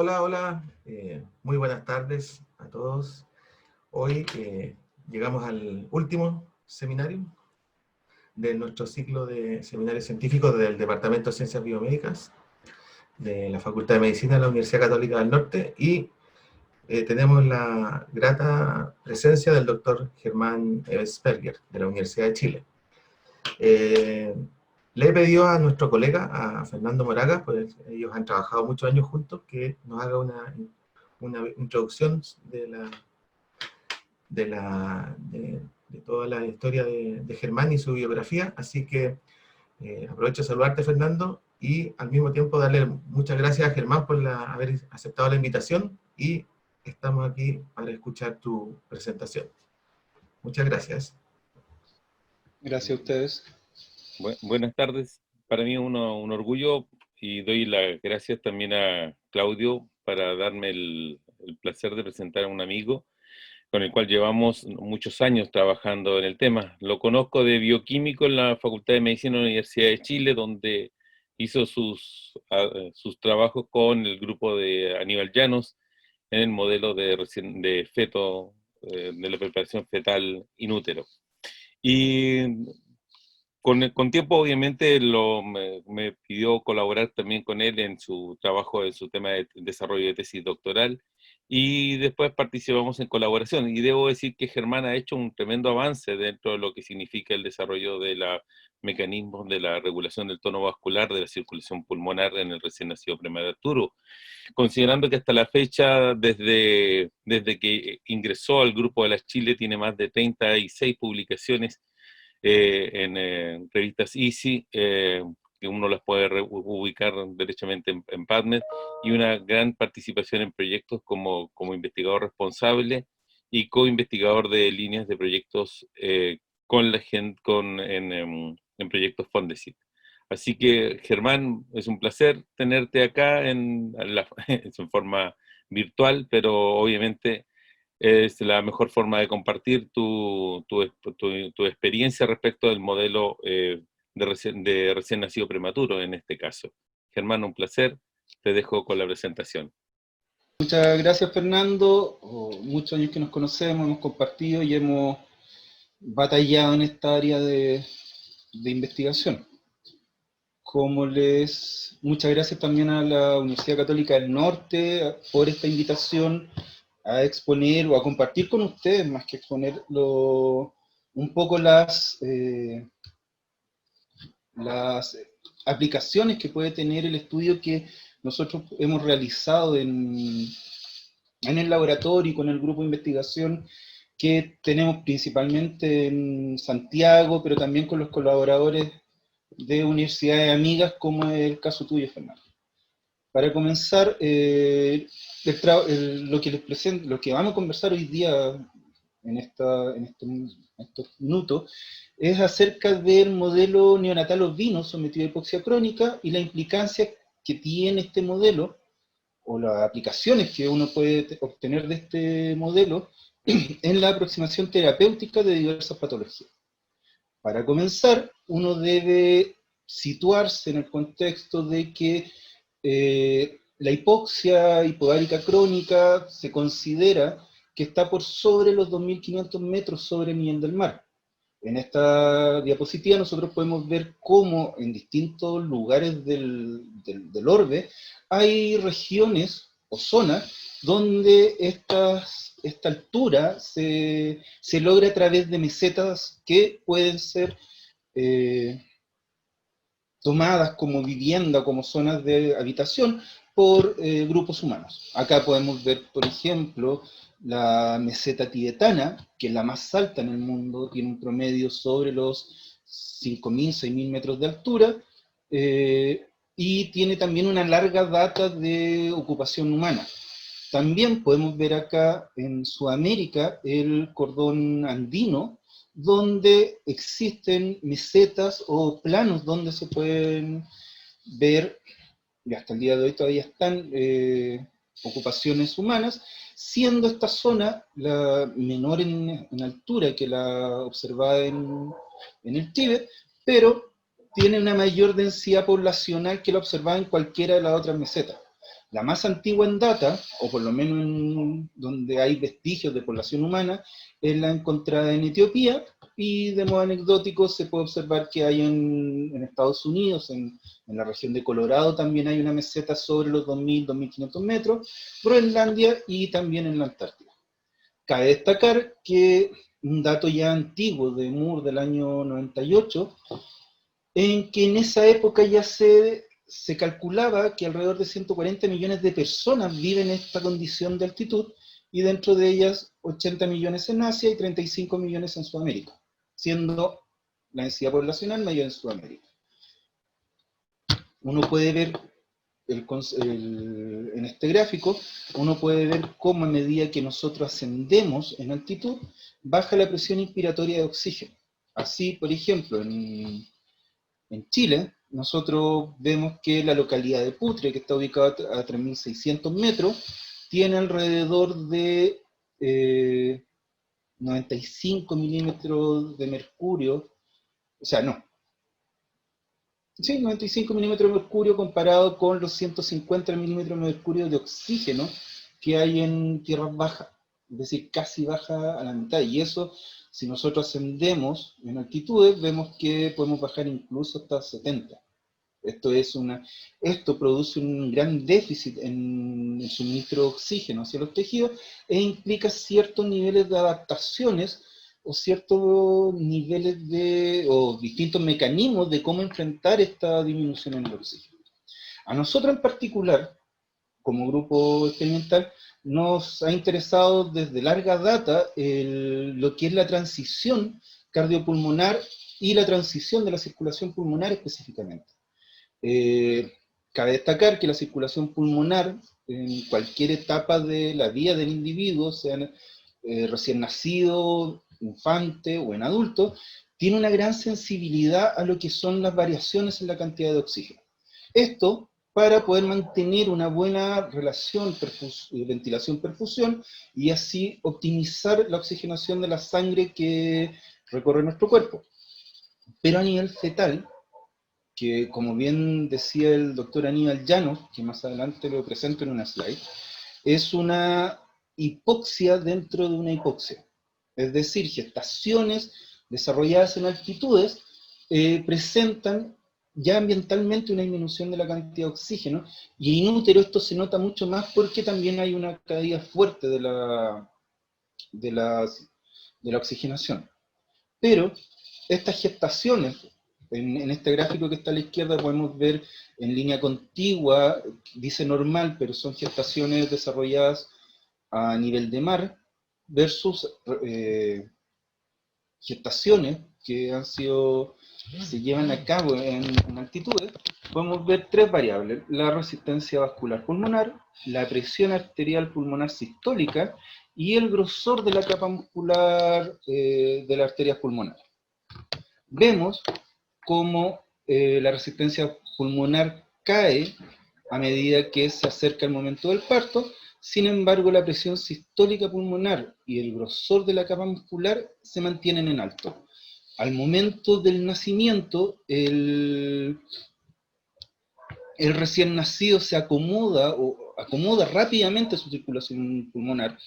Hola, hola, muy buenas tardes a todos. Hoy llegamos al último seminario de nuestro ciclo de seminarios científicos del Departamento de Ciencias Biomédicas de la Facultad de Medicina de la Universidad Católica del Norte y tenemos la grata presencia del doctor Germán Evensperger de la Universidad de Chile. Le he pedido a nuestro colega, a Fernando Moraga, pues ellos han trabajado muchos años juntos, que nos haga una introducción de toda la historia de Germán y su biografía, así que aprovecho de saludarte, Fernando, y al mismo tiempo darle muchas gracias a Germán por haber aceptado la invitación, y estamos aquí para escuchar tu presentación. Muchas gracias. Gracias a ustedes. Buenas tardes. Para mí es un orgullo y doy las gracias también a Claudio para darme el placer de presentar a un amigo con el cual llevamos muchos años trabajando en el tema. Lo conozco de bioquímico en la Facultad de Medicina de la Universidad de Chile, donde hizo sus trabajos con el grupo de Aníbal Llanos en el modelo de feto, de la preparación fetal in útero. Y con tiempo, obviamente, me pidió colaborar también con él en su trabajo, en su tema de desarrollo de tesis doctoral, y después participamos en colaboración. Y debo decir que Germán ha hecho un tremendo avance dentro de lo que significa el desarrollo de los mecanismos de la regulación del tono vascular de la circulación pulmonar en el recién nacido prematuro, considerando que hasta la fecha, desde que ingresó al grupo de las Chile, tiene más de 36 publicaciones en revistas Easy, que uno las puede ubicar derechamente en PubMed, y una gran participación en proyectos como investigador responsable y co-investigador de líneas de proyectos con la gente en proyectos Fondesit. Así que, Germán, es un placer tenerte acá en forma virtual, de obviamente es la mejor forma de compartir tu experiencia respecto del modelo de recién nacido prematuro en este caso. Germán, un placer, te dejo con la presentación. Muchas gracias, Fernando. Muchos años que nos conocemos, hemos compartido y hemos batallado en esta área de investigación. Muchas gracias también a la Universidad Católica del Norte por esta invitación a exponer o a compartir con ustedes, más que exponer un poco las aplicaciones que puede tener el estudio que nosotros hemos realizado en el laboratorio y con el grupo de investigación que tenemos principalmente en Santiago, pero también con los colaboradores de universidades amigas, como es el caso tuyo, Fernando. Para comenzar, lo que les presento, lo que vamos a conversar hoy día en estos minutos, es acerca del modelo neonatal ovino sometido a hipoxia crónica y la implicancia que tiene este modelo, o las aplicaciones que uno puede obtener de este modelo en la aproximación terapéutica de diversas patologías. Para comenzar, uno debe situarse en el contexto de que la hipoxia hipodárica crónica se considera que está por sobre los 2.500 metros sobre el nivel del mar. En esta diapositiva nosotros podemos ver cómo en distintos lugares del orbe hay regiones o zonas donde esta altura se logra a través de mesetas que pueden ser tomadas como vivienda, como zonas de habitación por grupos humanos. Acá podemos ver, por ejemplo, la meseta tibetana, que es la más alta en el mundo, tiene un promedio sobre los 5.000, 6.000 metros de altura, y tiene también una larga data de ocupación humana. También podemos ver acá en Sudamérica el cordón andino, donde existen mesetas o planos donde se pueden ver, y hasta el día de hoy todavía están, ocupaciones humanas, siendo esta zona la menor en altura que la observada en el Tíbet, pero tiene una mayor densidad poblacional que la observada en cualquiera de las otras mesetas. La más antigua en data, o por lo menos donde hay vestigios de población humana, es la encontrada en Etiopía, y de modo anecdótico se puede observar que hay en Estados Unidos, en la región de Colorado también hay una meseta sobre los 2.000, 2.500 metros, Groenlandia y también en la Antártida. Cabe destacar que un dato ya antiguo de Moore del año 98, en que en esa época ya se calculaba que alrededor de 140 millones de personas viven en esta condición de altitud, y dentro de ellas 80 millones en Asia y 35 millones en Sudamérica, siendo la densidad poblacional mayor en Sudamérica. Uno puede ver en este gráfico, uno puede ver cómo a medida que nosotros ascendemos en altitud, baja la presión inspiratoria de oxígeno. Así, por ejemplo, en Chile, nosotros vemos que la localidad de Putre, que está ubicada a 3.600 metros, tiene alrededor de 95 milímetros de mercurio, o sea, no, sí, 95 milímetros de mercurio comparado con los 150 milímetros de mercurio de oxígeno que hay en tierras bajas, es decir, casi baja a la mitad, y eso, si nosotros ascendemos en altitudes, vemos que podemos bajar incluso hasta 70. Esto produce un gran déficit en el suministro de oxígeno hacia los tejidos, e implica ciertos niveles de adaptaciones o ciertos niveles o distintos mecanismos de cómo enfrentar esta disminución en el oxígeno. A nosotros en particular, como grupo experimental, nos ha interesado desde larga data lo que es la transición cardiopulmonar y la transición de la circulación pulmonar específicamente. Cabe destacar que la circulación pulmonar en cualquier etapa de la vida del individuo, sea recién nacido, infante o en adulto, tiene una gran sensibilidad a lo que son las variaciones en la cantidad de oxígeno. Esto para poder mantener una buena relación ventilación-perfusión, y así optimizar la oxigenación de la sangre que recorre nuestro cuerpo. Pero a nivel fetal, que como bien decía el doctor Aníbal Llanos, que más adelante lo presento en una slide, es una hipoxia dentro de una hipoxia. Es decir, gestaciones desarrolladas en altitudes presentan ya ambientalmente una disminución de la cantidad de oxígeno, y en útero esto se nota mucho más porque también hay una caída fuerte de la oxigenación. Pero estas gestaciones, en este gráfico que está a la izquierda podemos ver en línea contigua, dice normal, pero son gestaciones desarrolladas a nivel de mar, versus gestaciones que se llevan a cabo en altitudes. Podemos ver tres variables: la resistencia vascular pulmonar, la presión arterial pulmonar sistólica y el grosor de la capa muscular de la arteria pulmonar. Vemos cómo la resistencia pulmonar cae a medida que se acerca el momento del parto. Sin embargo, la presión sistólica pulmonar y el grosor de la capa muscular se mantienen en alto. Al momento del nacimiento, el recién nacido se acomoda rápidamente su circulación pulmonar,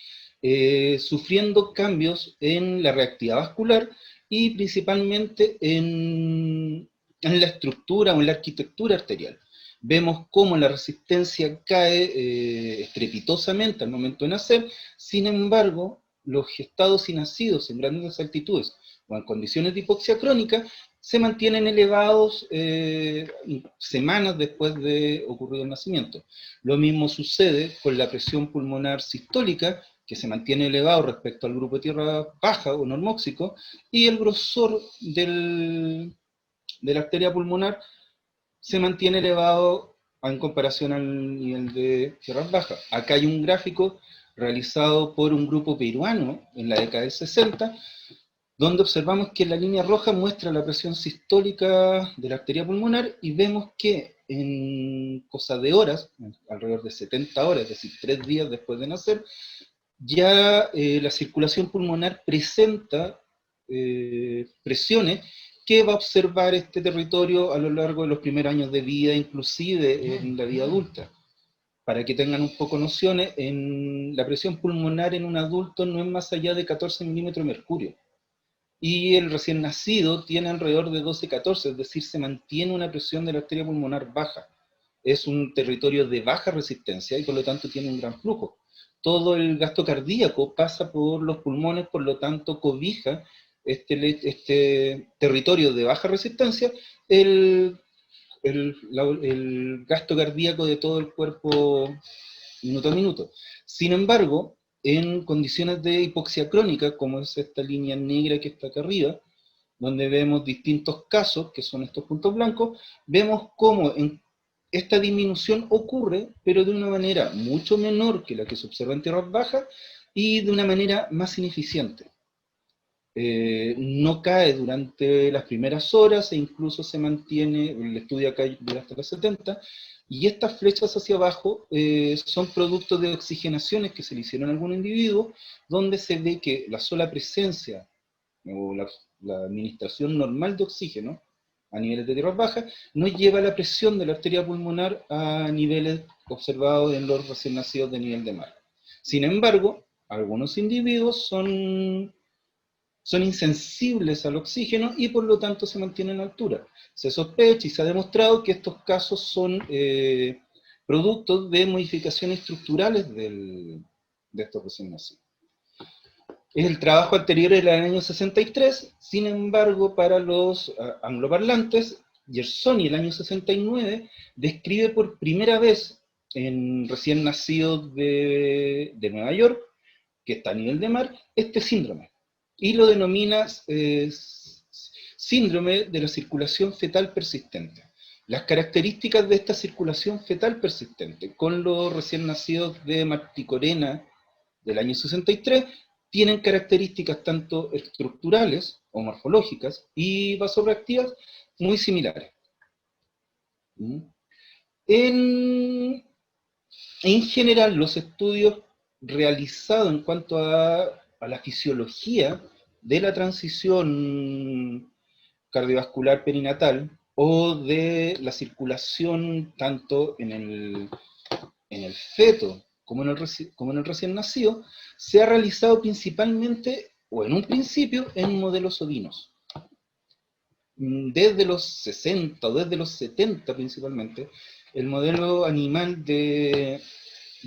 sufriendo cambios en la reactividad vascular y principalmente en la estructura o en la arquitectura arterial. Vemos cómo la resistencia cae estrepitosamente al momento de nacer. Sin embargo, los gestados y nacidos en grandes altitudes o en condiciones de hipoxia crónica se mantienen elevados semanas después de ocurrido el nacimiento. Lo mismo sucede con la presión pulmonar sistólica, que se mantiene elevado respecto al grupo de tierra baja o normóxico, y el grosor de la arteria pulmonar se mantiene elevado en comparación al nivel de tierras bajas. Acá hay un gráfico realizado por un grupo peruano en la década del 60, donde observamos que la línea roja muestra la presión sistólica de la arteria pulmonar, y vemos que en cosa de horas, alrededor de 70 horas, es decir, 3 días después de nacer, ya la circulación pulmonar presenta presiones que va a observar este territorio a lo largo de los primeros años de vida, inclusive en la vida adulta. para que tengan un poco nociones, la presión pulmonar en un adulto no es más allá de 14 milímetros de mercurio. Y el recién nacido tiene alrededor de 12-14, es decir, se mantiene una presión de la arteria pulmonar baja. Es un territorio de baja resistencia y por lo tanto tiene un gran flujo. Todo el gasto cardíaco pasa por los pulmones, por lo tanto cobija este territorio de baja resistencia el gasto cardíaco de todo el cuerpo minuto a minuto. Sin embargo, en condiciones de hipoxia crónica, como es esta línea negra que está acá arriba, donde vemos distintos casos, que son estos puntos blancos, vemos cómo esta disminución ocurre, pero de una manera mucho menor que la que se observa en tierras bajas y de una manera más ineficiente. No cae durante las primeras horas e incluso se mantiene, el estudio acá dura hasta las 70, y estas flechas hacia abajo son productos de oxigenaciones que se le hicieron a algún individuo, donde se ve que la sola presencia o la administración normal de oxígeno a niveles de tierras bajas no lleva la presión de la arteria pulmonar a niveles observados en los recién nacidos de nivel de mar. Sin embargo, algunos individuos son insensibles al oxígeno y por lo tanto se mantienen a altura. Se sospecha y se ha demostrado que estos casos son productos de modificaciones estructurales de estos recién nacidos. El trabajo anterior era el año 63, sin embargo, para los angloparlantes, Gersony, el año 69, describe por primera vez en recién nacidos de Nueva York, que está a nivel de mar, este síndrome. Y lo denomina síndrome de la circulación fetal persistente. Las características de esta circulación fetal persistente, con los recién nacidos de Marticorena del año 63, tienen características tanto estructurales o morfológicas y vasoreactivas muy similares. En general, los estudios realizados en cuanto a la fisiología de la transición cardiovascular perinatal o de la circulación tanto en el feto como en el recién nacido, se ha realizado principalmente, o en un principio, en modelos ovinos. Desde los 60 o desde los 70 principalmente, el modelo animal de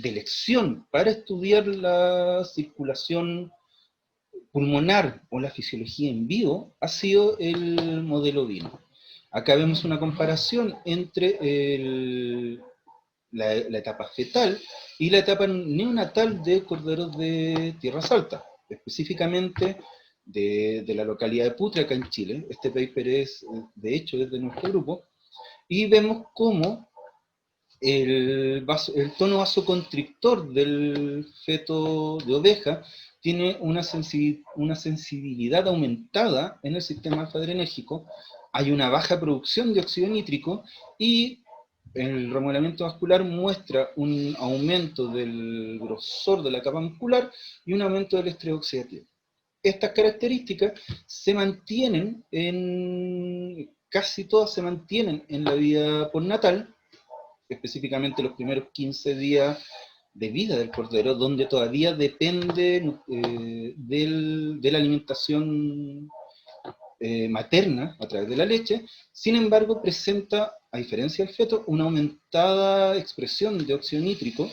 elección para estudiar la circulación pulmonar o la fisiología en vivo ha sido el modelo ovino. Acá vemos una comparación entre la etapa fetal y la etapa neonatal de corderos de tierras altas, específicamente de la localidad de Putre, acá en Chile. Este paper es, de hecho, es de nuestro grupo, y vemos cómo el tono vasoconstrictor del feto de oveja tiene una sensibilidad aumentada en el sistema alfa-adrenérgico, hay una baja producción de óxido nítrico y el remodelamiento vascular muestra un aumento del grosor de la capa muscular y un aumento del estrés oxidativo. Estas características se mantienen casi todas se mantienen en la vida postnatal, específicamente los primeros 15 días de vida del cordero, donde todavía depende de la alimentación materna a través de la leche. Sin embargo, presenta, a diferencia del feto, una aumentada expresión de óxido nítrico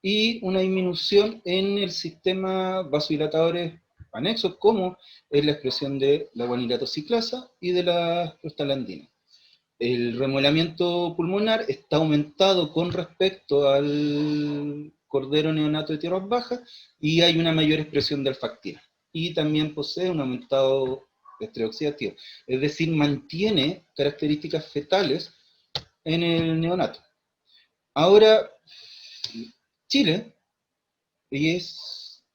y una disminución en el sistema vasodilatadores anexos, como es la expresión de la guanirato ciclasa y de la prostaglandina. El remodelamiento pulmonar está aumentado con respecto al cordero neonato de tierras bajas y hay una mayor expresión de alfactina. Y también posee un aumentado estrés oxidativo. Es decir, mantiene características fetales en el neonato. Ahora, Chile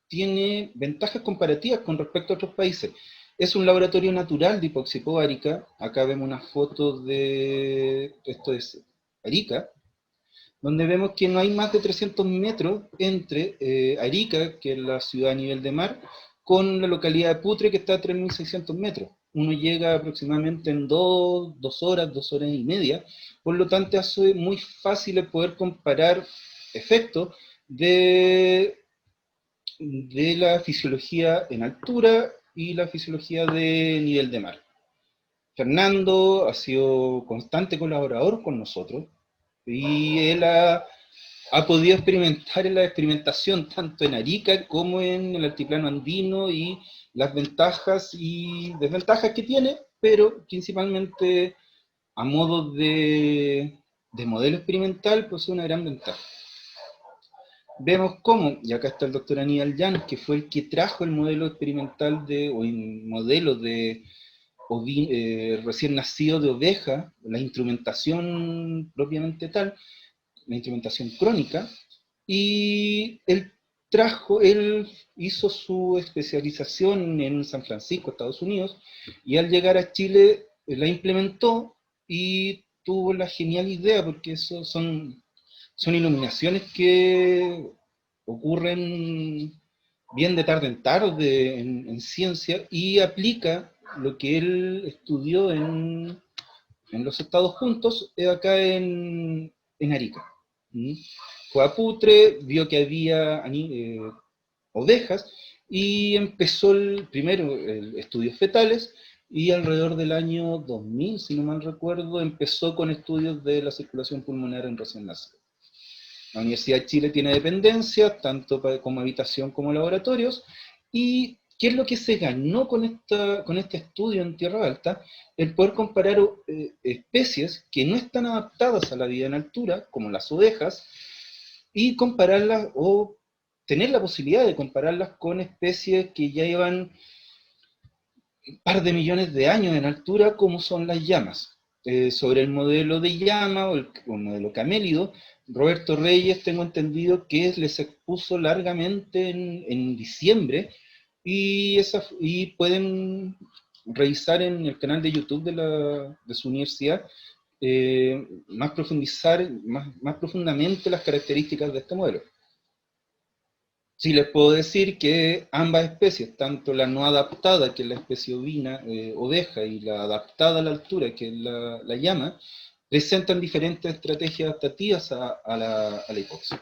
tiene ventajas comparativas con respecto a otros países. Es un laboratorio natural de hipoxia hipovárica. Acá vemos una foto de, esto es Arica, donde vemos que no hay más de 300 metros entre Arica, que es la ciudad a nivel de mar, con la localidad de Putre, que está a 3.600 metros. Uno llega aproximadamente en 2 horas, 2 horas y media, por lo tanto hace muy fácil poder comparar efectos de la fisiología en altura y la fisiología de nivel de mar. Fernando ha sido constante colaborador con nosotros y él ha podido experimentar en la experimentación tanto en Arica como en el altiplano andino y las ventajas y desventajas que tiene, pero principalmente a modo de modelo experimental, pues es una gran ventaja. Vemos cómo, y acá está el doctor Aníbal Llanos, que fue el que trajo el modelo experimental o el modelo de recién nacido de oveja, la instrumentación propiamente tal, la instrumentación crónica, y él hizo su especialización en San Francisco, Estados Unidos, y al llegar a Chile la implementó y tuvo la genial idea, porque eso son iluminaciones que ocurren bien de tarde en tarde en ciencia, y aplica lo que él estudió en los Estados Juntos, acá en Arica. Fue a Putre, vio que había ovejas, y empezó primero estudios fetales, y alrededor del año 2000, si no mal recuerdo, empezó con estudios de la circulación pulmonar en recién nacidos. La Universidad de Chile tiene dependencias, tanto como habitación como laboratorios, y ¿qué es lo que se ganó con este estudio en Tierra Alta? El poder comparar especies que no están adaptadas a la vida en altura, como las ovejas, y compararlas, o tener la posibilidad de compararlas con especies que ya llevan un par de millones de años en altura, como son las llamas. Sobre el modelo de llama o el modelo camélido, Roberto Reyes, tengo entendido que les expuso largamente en diciembre, y pueden revisar en el canal de YouTube de su universidad, profundizar más profundamente las características de este modelo. Sí les puedo decir que ambas especies, tanto la no adaptada, que es la especie ovina, oveja, y la adaptada a la altura, que es la llama, presentan diferentes estrategias adaptativas a la hipoxia.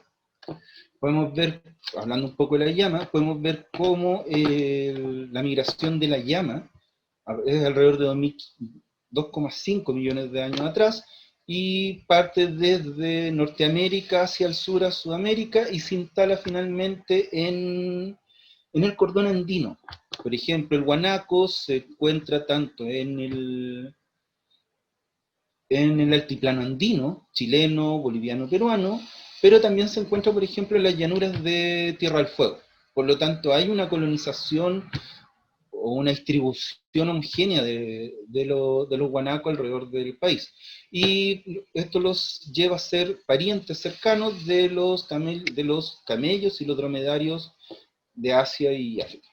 Podemos ver, hablando un poco de la llama, podemos ver cómo la migración de la llama es alrededor de 2,5 millones de años atrás, y parte desde Norteamérica hacia el sur a Sudamérica, y se instala finalmente en el cordón andino. Por ejemplo, el guanaco se encuentra tanto en el altiplano andino, chileno, boliviano, peruano, pero también se encuentra, por ejemplo, en las llanuras de Tierra del Fuego. Por lo tanto, hay una colonización o una distribución homogénea de los guanacos alrededor del país. Y esto los lleva a ser parientes cercanos de los camellos y los dromedarios de Asia y África.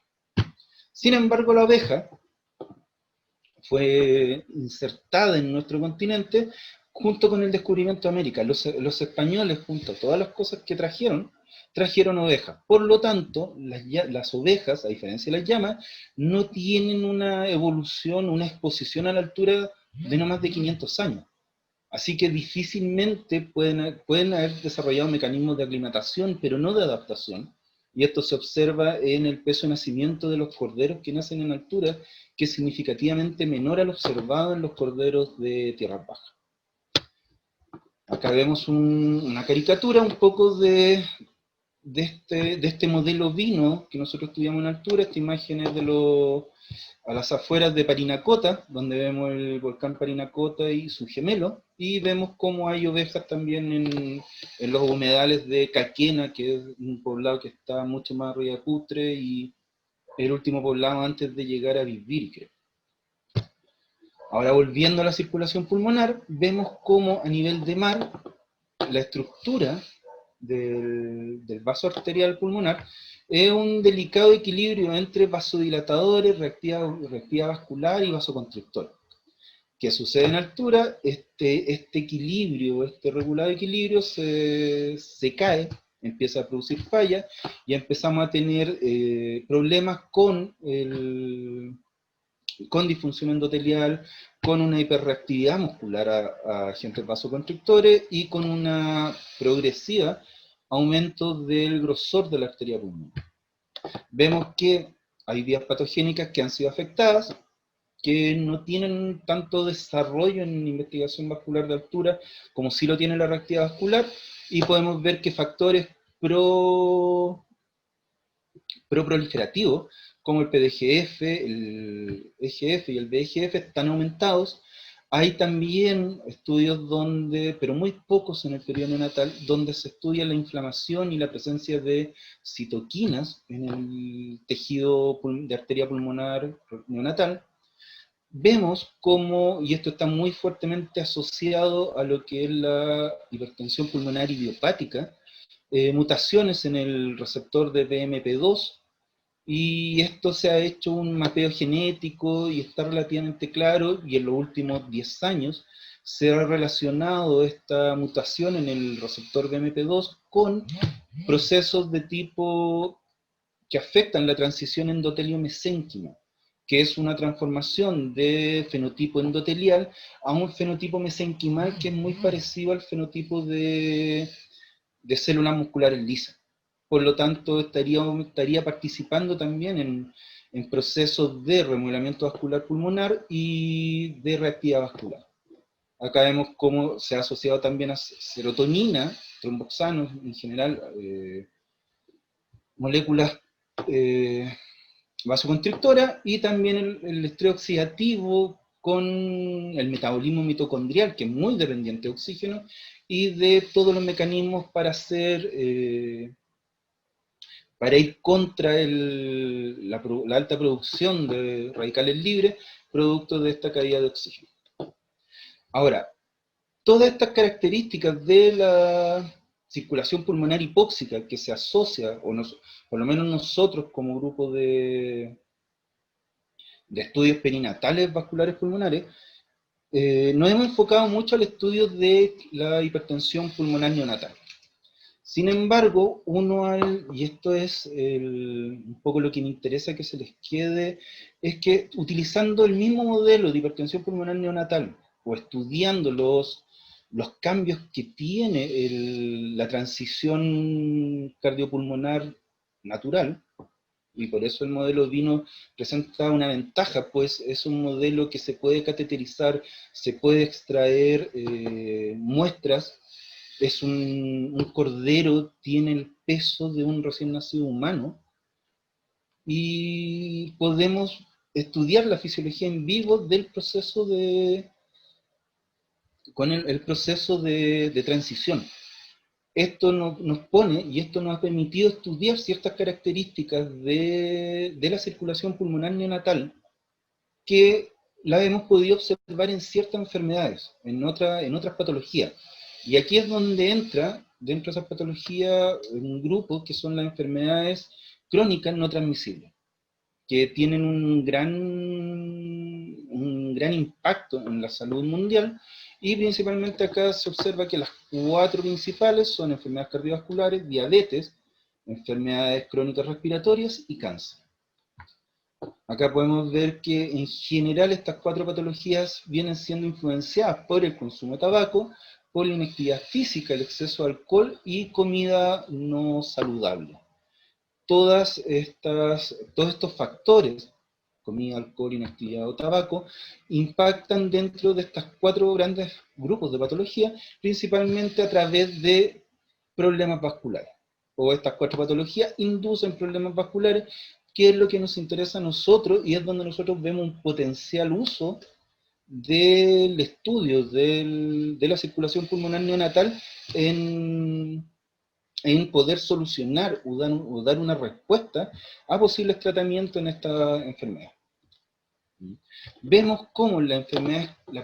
Sin embargo, la oveja fue insertada en nuestro continente junto con el descubrimiento de América. Los españoles, junto a todas las cosas que trajeron ovejas. Por lo tanto, las ovejas, a diferencia de las llamas, no tienen una evolución, una exposición a la altura de no más de 500 años. Así que difícilmente pueden haber desarrollado mecanismos de aclimatación, pero no de adaptación. Y esto se observa en el peso de nacimiento de los corderos que nacen en altura, que es significativamente menor al observado en los corderos de tierras bajas. Acá vemos una caricatura un poco de este modelo vino que nosotros estudiamos en altura. Esta imagen es a las afueras de Parinacota, donde vemos el volcán Parinacota y su gemelo, y vemos cómo hay ovejas también en los humedales de Caquena, que es un poblado que está mucho más arriba de Putre, y el último poblado antes de llegar a Vivir, creo. Ahora, volviendo a la circulación pulmonar, vemos cómo a nivel de mar, la estructura del vaso arterial pulmonar es un delicado equilibrio entre vasodilatadores, reactividad vascular y vasoconstrictor. ¿Qué sucede en altura? Este equilibrio, este regulado equilibrio se cae, empieza a producir falla, y empezamos a tener problemas con disfunción endotelial, con una hiperreactividad muscular a agentes vasoconstrictores, y con una progresiva aumento del grosor de la arteria pulmonar. Vemos que hay vías patogénicas que han sido afectadas, que no tienen tanto desarrollo en investigación vascular de altura como sí lo tiene la reactividad vascular, y podemos ver que factores pro-proliferativos, como el PDGF, el EGF y el VEGF, están aumentados. Hay también estudios donde, pero muy pocos en el periodo neonatal, donde se estudia la inflamación y la presencia de citoquinas en el tejido de arteria pulmonar neonatal. Vemos cómo, y esto está muy fuertemente asociado a lo que es la hipertensión pulmonar idiopática, mutaciones en el receptor de BMP2, y esto se ha hecho un mapeo genético y está relativamente claro, y en los últimos 10 años se ha relacionado esta mutación en el receptor BMP2 con procesos de tipo que afectan la transición endotelio-mesénquima, que es una transformación de fenotipo endotelial a un fenotipo mesenquimal que es muy parecido al fenotipo de células musculares lisas. Por lo tanto, estaría participando también en procesos de remodelamiento vascular pulmonar y de reactividad vascular. Acá vemos cómo se ha asociado también a serotonina, tromboxanos en general, moléculas vasoconstrictora, y también el estrés oxidativo con el metabolismo mitocondrial, que es muy dependiente de oxígeno, y de todos los mecanismos para hacer, para ir contra la alta producción de radicales libres, producto de esta caída de oxígeno. Ahora, todas estas características de la circulación pulmonar hipóxica que se asocia, por lo menos nosotros como grupo de estudios perinatales vasculares pulmonares, nos hemos enfocado mucho al estudio de la hipertensión pulmonar neonatal. Sin embargo, y esto es un poco lo que me interesa que se les quede, es que utilizando el mismo modelo de hipertensión pulmonar neonatal, o estudiando los cambios que tiene la transición cardiopulmonar natural, y por eso el modelo Vino presenta una ventaja, pues es un modelo que se puede cateterizar, se puede extraer muestras, es un cordero, tiene el peso de un recién nacido humano, y podemos estudiar la fisiología en vivo del proceso con el proceso de transición. Esto nos pone, y esto nos ha permitido estudiar ciertas características de la circulación pulmonar neonatal que la hemos podido observar en ciertas enfermedades, en otras patologías. Y aquí es donde entra, dentro de esas patologías, un grupo que son las enfermedades crónicas no transmisibles, que tienen un gran impacto en la salud mundial, y principalmente acá se observa que las 4 principales son enfermedades cardiovasculares, diabetes, enfermedades crónicas respiratorias y cáncer. Acá podemos ver que en general estas 4 patologías vienen siendo influenciadas por el consumo de tabaco, por la inactividad física, el exceso de alcohol y comida no saludable. Todos estos factores, comida, alcohol, inactividad o tabaco, impactan dentro de estos 4 grandes grupos de patología, principalmente a través de problemas vasculares. O estas 4 patologías inducen problemas vasculares, que es lo que nos interesa a nosotros, y es donde nosotros vemos un potencial uso del estudio de la circulación pulmonar neonatal en poder solucionar o dar una respuesta a posibles tratamientos en esta enfermedad. Vemos cómo la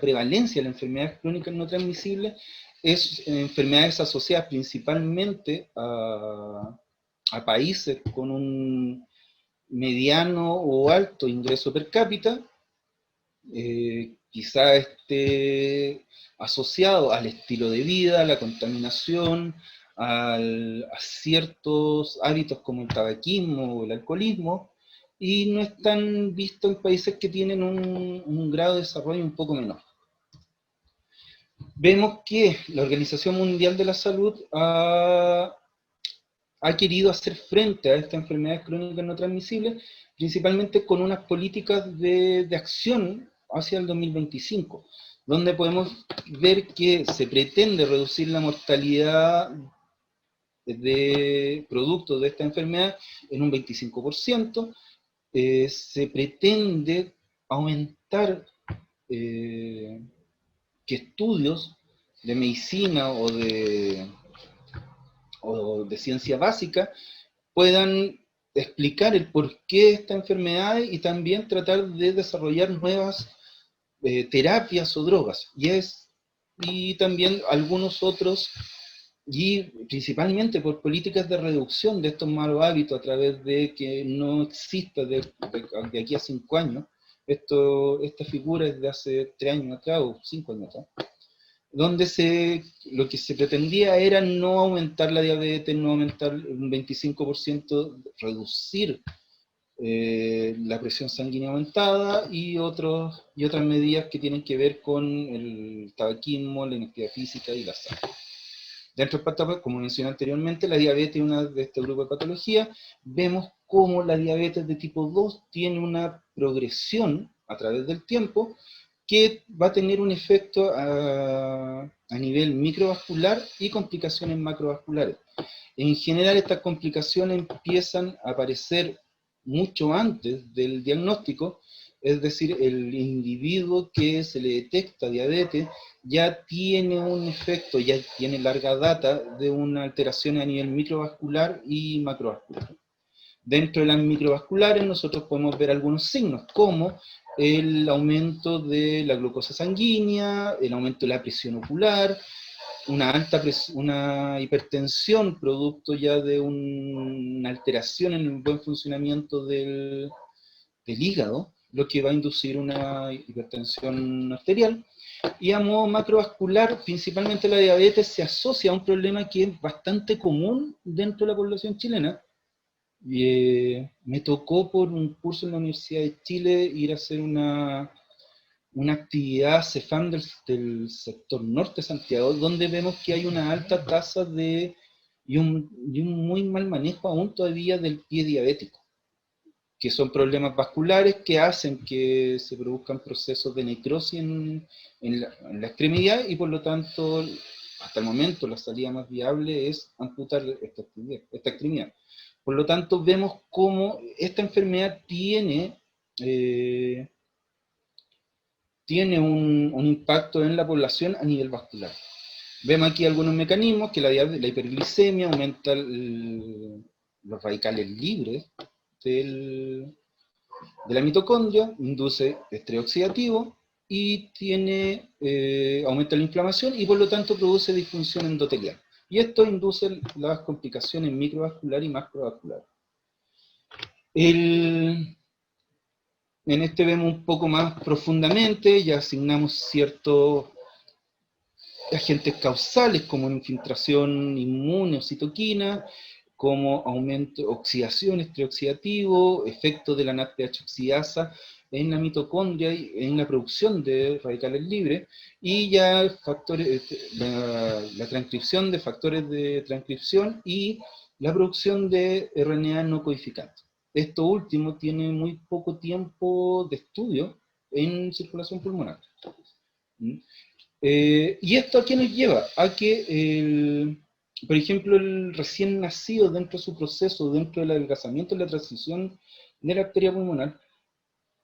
prevalencia de las enfermedades crónicas no transmisibles es enfermedades asociadas principalmente a países con un mediano o alto ingreso per cápita, quizá esté asociado al estilo de vida, a la contaminación, a ciertos hábitos como el tabaquismo o el alcoholismo, y no están vistos en países que tienen un grado de desarrollo un poco menor. Vemos que la Organización Mundial de la Salud ha ha querido hacer frente a estas enfermedades crónicas no transmisibles, principalmente con unas políticas de acción hacia el 2025, donde podemos ver que se pretende reducir la mortalidad de productos de esta enfermedad en un 25%, se pretende aumentar que estudios de medicina o de ciencia básica puedan explicar el porqué de esta enfermedad y también tratar de desarrollar nuevas terapias o drogas. Y también algunos otros, y principalmente por políticas de reducción de estos malos hábitos a través de que no exista de aquí a 5 años, esta figura es de hace 3 años atrás o 5 años atrás, donde lo que se pretendía era no aumentar la diabetes, no aumentar un 25%, reducir la presión sanguínea aumentada y otras medidas que tienen que ver con el tabaquismo, la inactividad física y la sal. Dentro del patógeno, como mencioné anteriormente, la diabetes es una de este grupo de patologías. Vemos cómo la diabetes de tipo 2 tiene una progresión a través del tiempo que va a tener un efecto a nivel microvascular y complicaciones macrovasculares. En general, estas complicaciones empiezan a aparecer mucho antes del diagnóstico, es decir, el individuo que se le detecta diabetes ya tiene un efecto, ya tiene larga data de una alteración a nivel microvascular y macrovascular. Dentro de las microvasculares nosotros podemos ver algunos signos, como el aumento de la glucosa sanguínea, el aumento de la presión ocular, una hipertensión producto ya de una alteración en el buen funcionamiento del hígado, lo que va a inducir una hipertensión arterial. Y a modo macrovascular, principalmente la diabetes se asocia a un problema que es bastante común dentro de la población chilena. Me tocó por un curso en la Universidad de Chile ir a hacer una actividad CEFAM del sector norte de Santiago, donde vemos que hay una alta tasa y un muy mal manejo aún todavía del pie diabético, que son problemas vasculares que hacen que se produzcan procesos de necrosis en la extremidad, y por lo tanto, hasta el momento, la salida más viable es amputar esta extremidad. Por lo tanto, vemos cómo esta enfermedad tiene un impacto en la población a nivel vascular. Vemos aquí algunos mecanismos, que la hiperglicemia aumenta los radicales libres de la mitocondria, induce estrés oxidativo y aumenta la inflamación y por lo tanto produce disfunción endotelial. Y esto induce las complicaciones microvasculares y macrovasculares. En este vemos un poco más profundamente, ya asignamos ciertos agentes causales como infiltración inmune o citoquina, como aumento, oxidación, estrés oxidativo, efecto de la NADPH oxidasa en la mitocondria y en la producción de radicales libres, y ya la transcripción de factores de transcripción y la producción de RNA no codificante. Esto último tiene muy poco tiempo de estudio en circulación pulmonar. ¿Y esto a qué nos lleva? A que, por ejemplo, el recién nacido dentro de su proceso, dentro del adelgazamiento y la transición de la arteria pulmonar,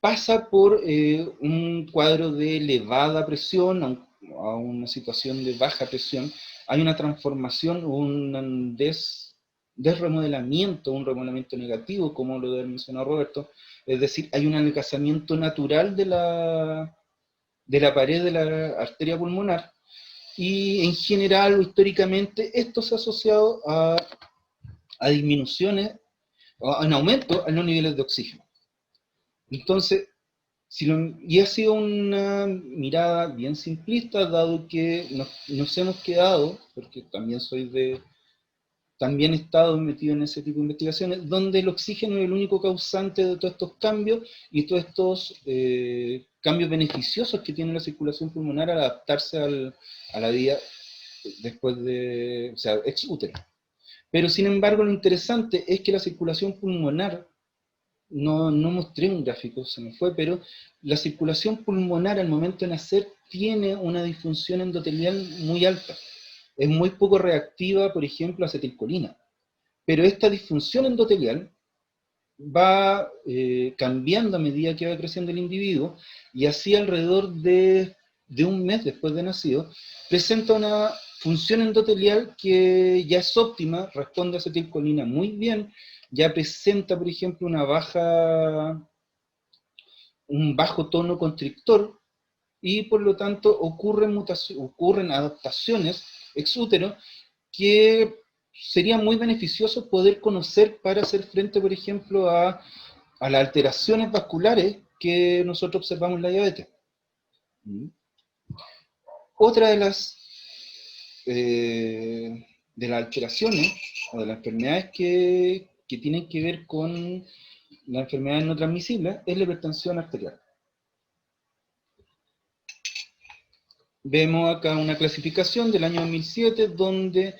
pasa por un cuadro de elevada presión a una situación de baja presión. Hay una transformación, un desremodelamiento, un remodelamiento negativo, como lo mencionó Roberto. Es decir, hay un adelgazamiento natural de la pared de la arteria pulmonar, y en general o históricamente esto se ha asociado a disminuciones, en aumento en los niveles de oxígeno. Entonces, y ha sido una mirada bien simplista, dado que nos hemos quedado, porque también he estado metido en ese tipo de investigaciones, donde el oxígeno es el único causante de todos estos cambios y todos estos cambios beneficiosos que tiene la circulación pulmonar al adaptarse a la vida después o sea, ex útero. Pero sin embargo lo interesante es que la circulación pulmonar, no mostré un gráfico, se me fue, pero la circulación pulmonar al momento de nacer tiene una disfunción endotelial muy alta. Es muy poco reactiva, por ejemplo, a acetilcolina. Pero esta disfunción endotelial va cambiando a medida que va creciendo el individuo, y así alrededor de un mes después de nacido, presenta una función endotelial que ya es óptima, responde a acetilcolina muy bien, ya presenta, por ejemplo, un bajo tono constrictor, y por lo tanto ocurren adaptaciones ex útero que sería muy beneficioso poder conocer para hacer frente, por ejemplo, a las alteraciones vasculares que nosotros observamos en la diabetes. Otra de las alteraciones o de las enfermedades que tienen que ver con las enfermedades no transmisibles es la hipertensión arterial. Vemos acá una clasificación del año 2007 donde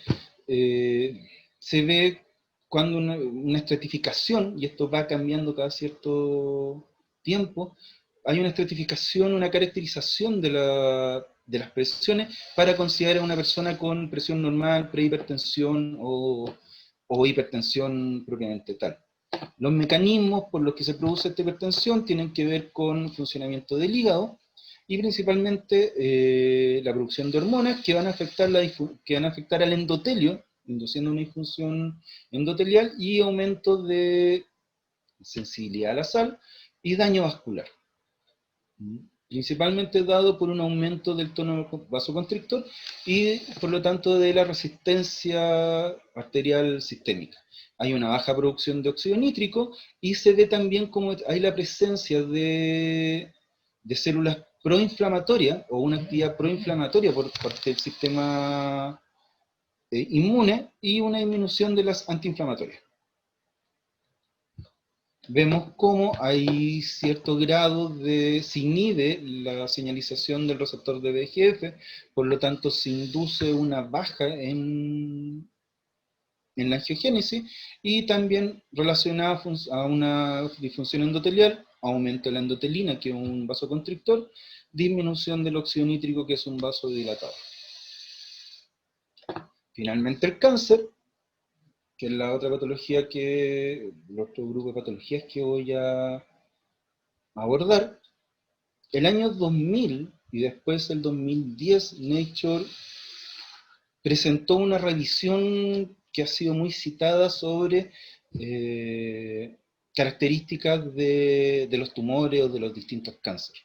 se ve cuando una estratificación, y esto va cambiando cada cierto tiempo, hay una estratificación, una caracterización de las presiones para considerar a una persona con presión normal, prehipertensión o hipertensión propiamente tal. Los mecanismos por los que se produce esta hipertensión tienen que ver con funcionamiento del hígado, y principalmente la producción de hormonas que van a afectar al endotelio, induciendo una disfunción endotelial y aumento de sensibilidad a la sal y daño vascular. Principalmente dado por un aumento del tono vasoconstrictor y por lo tanto de la resistencia arterial sistémica. Hay una baja producción de óxido nítrico y se ve también como hay la presencia de células proinflamatorias o una actividad proinflamatoria por parte del sistema inmune y una disminución de las antiinflamatorias. Vemos cómo hay cierto grado se inhibe la señalización del receptor de VEGF, por lo tanto se induce una baja en la angiogénesis, y también relacionada a una disfunción endotelial, aumento de la endotelina, que es un vasoconstrictor, disminución del óxido nítrico, que es un vasodilatador. Finalmente el cáncer, que es la otra patología el otro grupo de patologías que voy a abordar. El año 2000 y después el 2010, Nature presentó una revisión que ha sido muy citada sobre características de los tumores o de los distintos cánceres.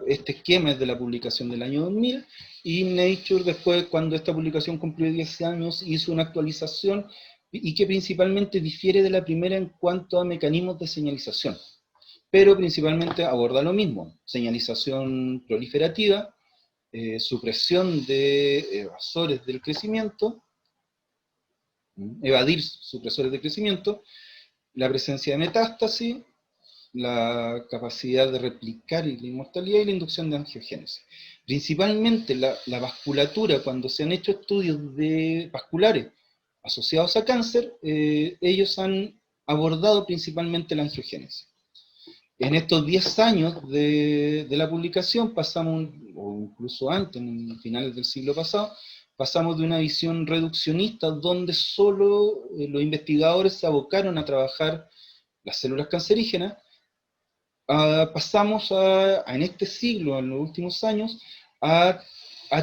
Este esquema es de la publicación del año 2000, y Nature después, cuando esta publicación cumplió 10 años, hizo una actualización y que principalmente difiere de la primera en cuanto a mecanismos de señalización, pero principalmente aborda lo mismo: señalización proliferativa, supresión de evasores del crecimiento, evadir supresores de crecimiento, la presencia de metástasis, la capacidad de replicar y la inmortalidad, y la inducción de angiogénesis. Principalmente la vasculatura, cuando se han hecho estudios vasculares asociados a cáncer, ellos han abordado principalmente la angiogénesis. En estos 10 años de la publicación pasamos, o incluso antes, en finales del siglo pasado, pasamos de una visión reduccionista donde solo los investigadores se abocaron a trabajar las células cancerígenas. Pasamos en este siglo, en los últimos años, a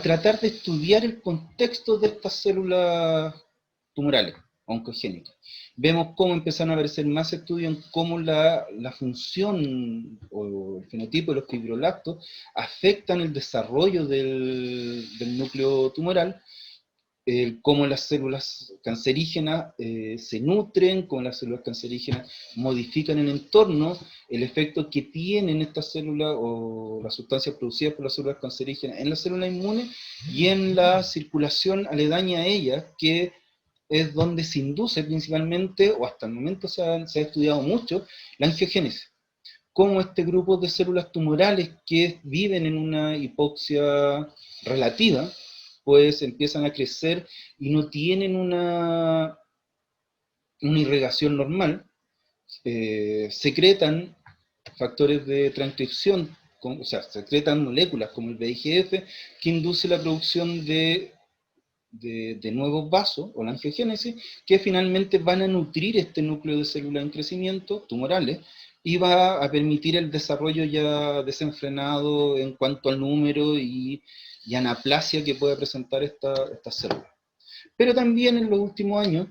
tratar de estudiar el contexto de estas células tumorales, oncogénicas. Vemos cómo empezaron a aparecer más estudios en cómo la función o el fenotipo de los fibroblastos afectan el desarrollo del núcleo tumoral, cómo las células cancerígenas se nutren, cómo las células cancerígenas modifican el entorno, el efecto que tienen estas células o las sustancias producidas por las células cancerígenas en la célula inmune y en la circulación aledaña a ellas, que es donde se induce principalmente, o hasta el momento se ha estudiado mucho, la angiogénesis. Cómo este grupo de células tumorales que viven en una hipoxia relativa después empiezan a crecer y no tienen una irrigación normal, secretan factores de transcripción, o sea, secretan moléculas como el VIGF, que induce la producción de nuevos vasos, o la angiogénesis, que finalmente van a nutrir este núcleo de células en crecimiento, tumorales, y va a permitir el desarrollo ya desenfrenado en cuanto al número y anaplasia que puede presentar esta célula. Pero también en los últimos años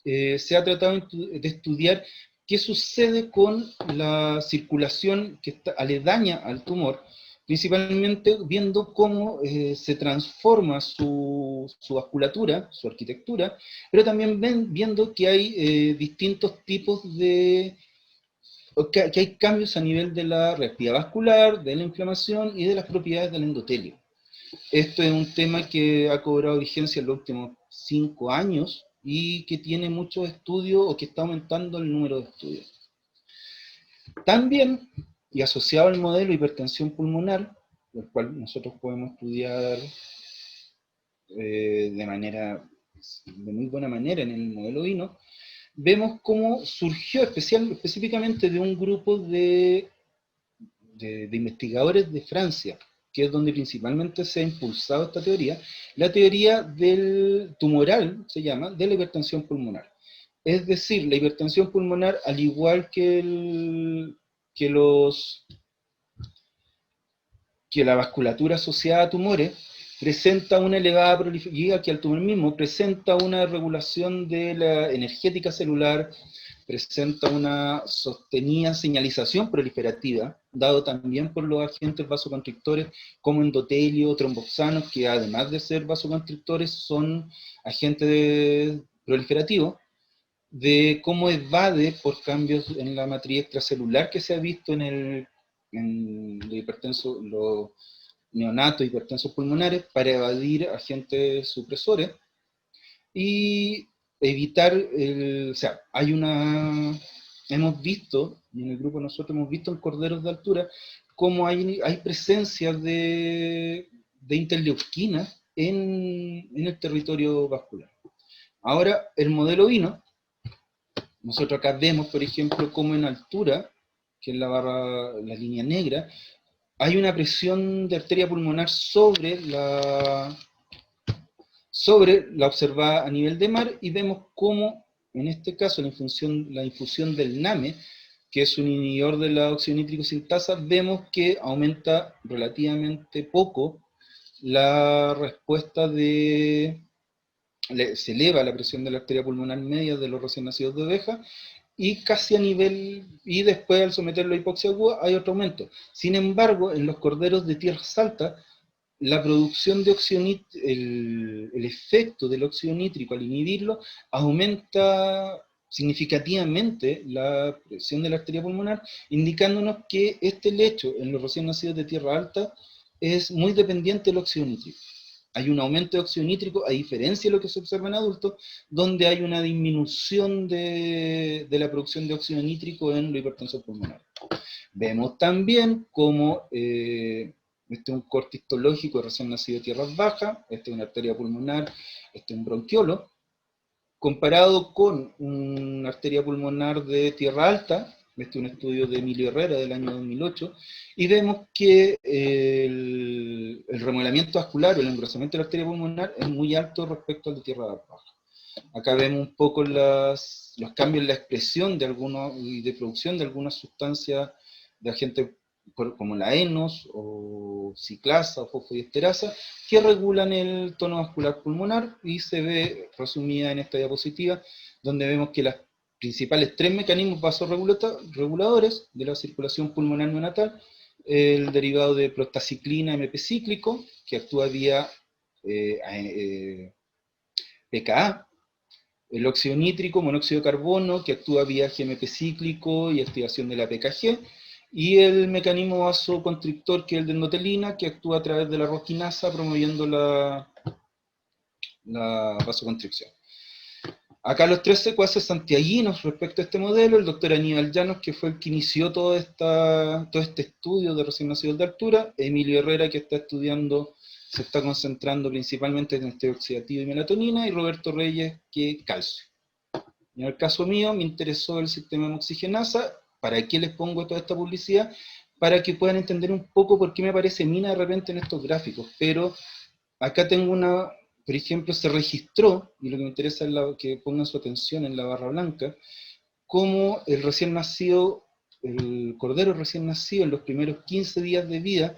se ha tratado de estudiar qué sucede con la circulación que está aledaña al tumor, principalmente viendo cómo se transforma su vasculatura, su arquitectura, pero también viendo que hay distintos tipos que hay cambios a nivel de la reactividad vascular, de la inflamación y de las propiedades del endotelio. Esto es un tema que ha cobrado vigencia en los últimos 5 años y que tiene muchos estudios, o que está aumentando el número de estudios. También, y asociado al modelo de hipertensión pulmonar, el cual nosotros podemos estudiar de muy buena manera en el modelo Vino, vemos cómo surgió específicamente de un grupo de investigadores de Francia, que es donde principalmente se ha impulsado esta teoría, la teoría del tumoral, se llama, de la hipertensión pulmonar. Es decir, la hipertensión pulmonar, al igual que la vasculatura asociada a tumores, presenta una elevada proliferación, que al tumor mismo presenta una regulación de la energética celular, presenta una sostenida señalización proliferativa, dado también por los agentes vasoconstrictores como endotelio, tromboxanos, que además de ser vasoconstrictores son agentes proliferativos, de cómo evade por cambios en la matriz extracelular que se ha visto en los neonatos hipertensos pulmonares, para evadir agentes supresores y evitar, o sea, hemos visto, y en el grupo nosotros hemos visto en corderos de altura, cómo hay presencia de interleuquina en el territorio vascular. Ahora, el modelo Vino, nosotros acá vemos, por ejemplo, cómo en altura, que es la línea negra, hay una presión de arteria pulmonar sobre la observada a nivel de mar, y vemos cómo, en este caso, la infusión del NAME, que es un inhibidor de la óxido nítrico sintasa, vemos que aumenta relativamente poco la respuesta se eleva la presión de la arteria pulmonar media de los recién nacidos de oveja, y casi a nivel, y después al someterlo a hipoxia aguda hay otro aumento. Sin embargo, en los corderos de tierras altas, la producción de óxido nítrico, el efecto del óxido nítrico al inhibirlo, aumenta significativamente la presión de la arteria pulmonar, indicándonos que este lecho en los recién nacidos de tierra alta es muy dependiente del óxido nítrico. Hay un aumento de óxido nítrico, a diferencia de lo que se observa en adultos, donde hay una disminución de la producción de óxido nítrico en la hipertensión pulmonar. Vemos también cómo este es un corte histológico de recién nacido de tierras bajas, este es una arteria pulmonar, este es un bronquiolo, comparado con una arteria pulmonar de tierra alta, este es un estudio de Emilio Herrera del año 2008, y vemos que el remodelamiento vascular o el engrosamiento de la arteria pulmonar es muy alto respecto al de tierra baja. Acá vemos un poco los cambios en la expresión y de producción de algunas sustancias de agentes como la ENOS, o ciclasa, o fosfodiesterasa, que regulan el tono vascular pulmonar, y se ve resumida en esta diapositiva, donde vemos que los principales 3 mecanismos vasorreguladores de la circulación pulmonar neonatal: el derivado de prostaciclina MP cíclico, que actúa vía pKa, el óxido nítrico, monóxido de carbono, que actúa vía GMP cíclico y activación de la PKG, y el mecanismo vasoconstrictor, que es el de endotelina, que actúa a través de la rosquinasa, promoviendo la vasoconstricción. Acá los 3 secuaces santiaguinos respecto a este modelo: el doctor Aníbal Llanos, que fue el que inició todo este estudio de recién nacidos de altura; Emilio Herrera, que está estudiando se está concentrando principalmente en estrés oxidativo y melatonina, y Roberto Reyes, que calcio. En el caso mío, me interesó el sistema de oxigenasa. ¿Para qué les pongo toda esta publicidad? Para que puedan entender un poco por qué me aparece mina de repente en estos gráficos. Pero acá tengo una, por ejemplo, se registró, y lo que me interesa es que pongan su atención en la barra blanca, cómo el recién nacido, el cordero recién nacido en los primeros 15 días de vida,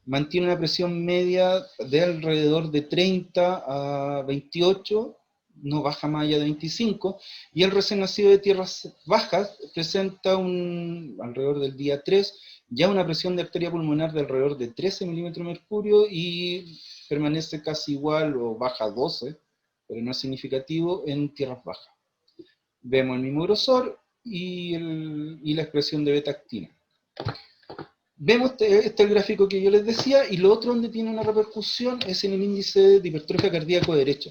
mantiene una presión media de alrededor de 30 a 28, no baja más allá de 25, y el recién nacido de tierras bajas presenta alrededor del día 3, ya una presión de arteria pulmonar de alrededor de 13 milímetros de mercurio, y permanece casi igual o baja 12, pero no es significativo en tierras bajas. Vemos el mismo grosor y la expresión de beta-actina. Vemos este es el gráfico que yo les decía, y lo otro donde tiene una repercusión es en el índice de hipertrofia cardíaco derecha,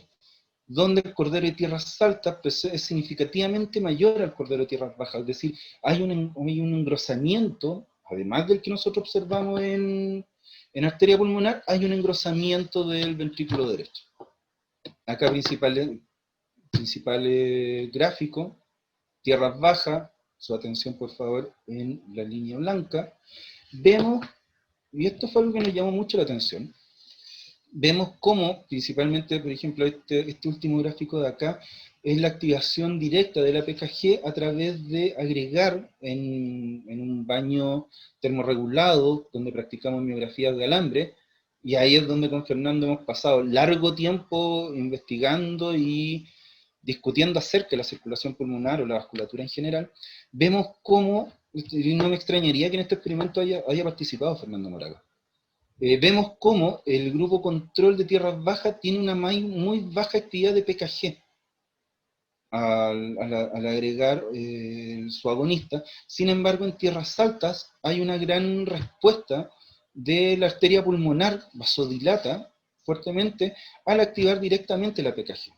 donde el cordero de tierras altas es significativamente mayor al cordero de tierras bajas, es decir, hay un engrosamiento, además del que nosotros observamos en arteria pulmonar, hay un engrosamiento del ventrículo derecho. Acá principal gráfico, tierras bajas, su atención por favor en la línea blanca. Vemos, y esto fue algo que nos llamó mucho la atención, vemos cómo, principalmente, por ejemplo, este último gráfico de acá, es la activación directa de la PKG a través de agregar en un baño termorregulado, donde practicamos miografías de alambre, y ahí es donde con Fernando hemos pasado largo tiempo investigando y discutiendo acerca de la circulación pulmonar o la vasculatura en general. Vemos cómo, y no me extrañaría que en este experimento haya participado Fernando Moraga. Vemos cómo el grupo control de tierras bajas tiene una muy baja actividad de PKG al agregar su agonista. Sin embargo, en tierras altas hay una gran respuesta de la arteria pulmonar, vasodilata fuertemente al activar directamente la PKG.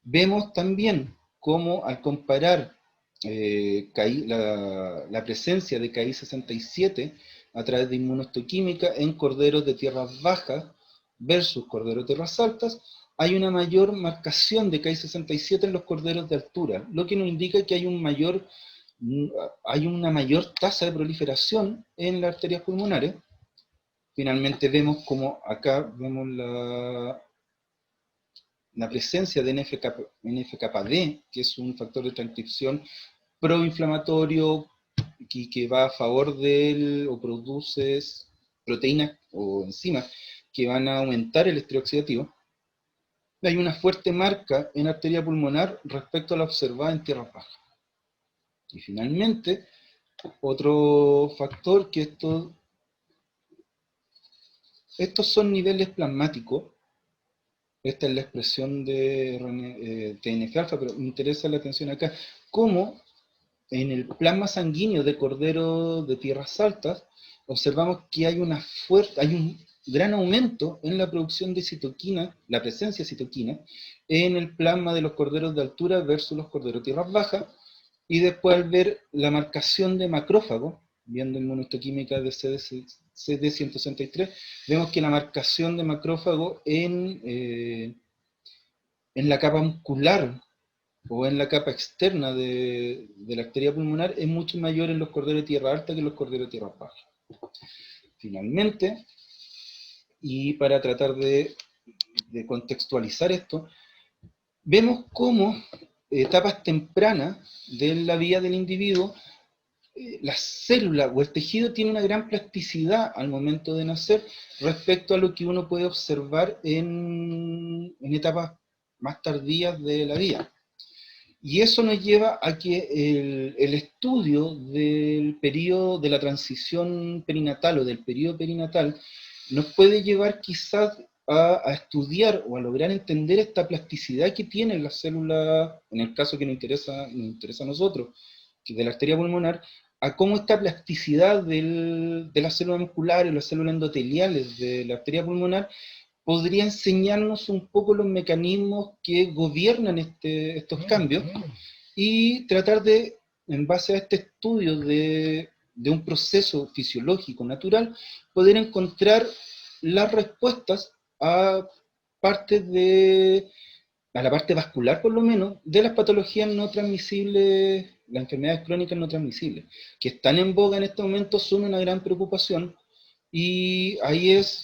Vemos también cómo al comparar la presencia de Ki-67 a través de inmunohistoquímica en corderos de tierras bajas versus corderos de tierras altas, hay una mayor marcación de Ki-67 en los corderos de altura, lo que nos indica que hay una mayor tasa de proliferación en las arterias pulmonares. Finalmente vemos como acá vemos la presencia de NF-κD, que es un factor de transcripción proinflamatorio que va a favor o produce proteínas o enzimas que van a aumentar el estrés oxidativo. Hay una fuerte marca en arteria pulmonar respecto a la observada en tierras bajas. Y finalmente, otro factor que estos son niveles plasmáticos. Esta es la expresión de TNF-alfa, pero me interesa la atención acá, cómo en el plasma sanguíneo de cordero de tierras altas, observamos que hay un gran aumento en la producción de citoquina, la presencia de citoquina, en el plasma de los corderos de altura versus los corderos de tierras bajas, y después al ver la marcación de macrófago, viendo inmunohistoquímica de CD163, vemos que la marcación de macrófago en la capa muscular o en la capa externa de la arteria pulmonar es mucho mayor en los corderos de tierra alta que en los corderos de tierra baja. Finalmente, y para tratar de contextualizar esto, vemos cómo etapas tempranas de la vida del individuo, la célula o el tejido tiene una gran plasticidad al momento de nacer respecto a lo que uno puede observar en etapas más tardías de la vida. Y eso nos lleva a que el estudio del periodo de la transición perinatal o del periodo perinatal nos puede llevar quizás a estudiar o a lograr entender esta plasticidad que tiene la célula, en el caso que nos interesa a nosotros, que de la arteria pulmonar, a cómo esta plasticidad de las células musculares o las células endoteliales de la arteria pulmonar podría enseñarnos un poco los mecanismos que gobiernan estos cambios y tratar de, en base a este estudio de un proceso fisiológico natural, poder encontrar las respuestas a la parte vascular por lo menos, de las patologías no transmisibles, las enfermedades crónicas no transmisibles, que están en boga en este momento, son una gran preocupación, y ahí es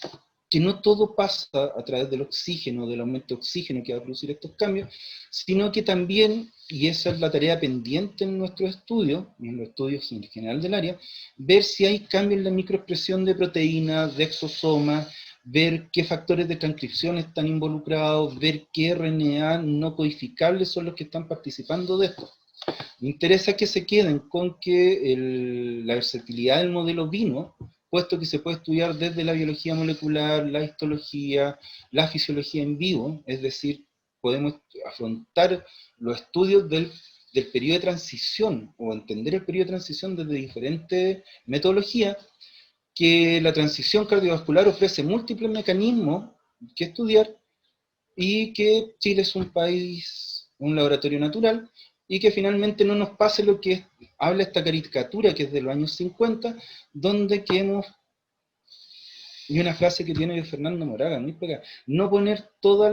que no todo pasa a través del oxígeno, del aumento de oxígeno que va a producir estos cambios, sino que también, y esa es la tarea pendiente en nuestros estudios, y en los estudios en general del área, ver si hay cambios en la microexpresión de proteínas, de exosomas, ver qué factores de transcripción están involucrados, ver qué RNA no codificables son los que están participando de esto. Me interesa que se queden con que la versatilidad del modelo vino, puesto que se puede estudiar desde la biología molecular, la histología, la fisiología en vivo, es decir, podemos afrontar los estudios del periodo de transición, o entender el periodo de transición desde diferentes metodologías, que la transición cardiovascular ofrece múltiples mecanismos que estudiar, y que Chile es un país, un laboratorio natural, y que finalmente no nos pase lo que habla esta caricatura que es de los años 50, donde que hemos, y una frase que tiene Fernando Moraga, muy pegada, no poner todos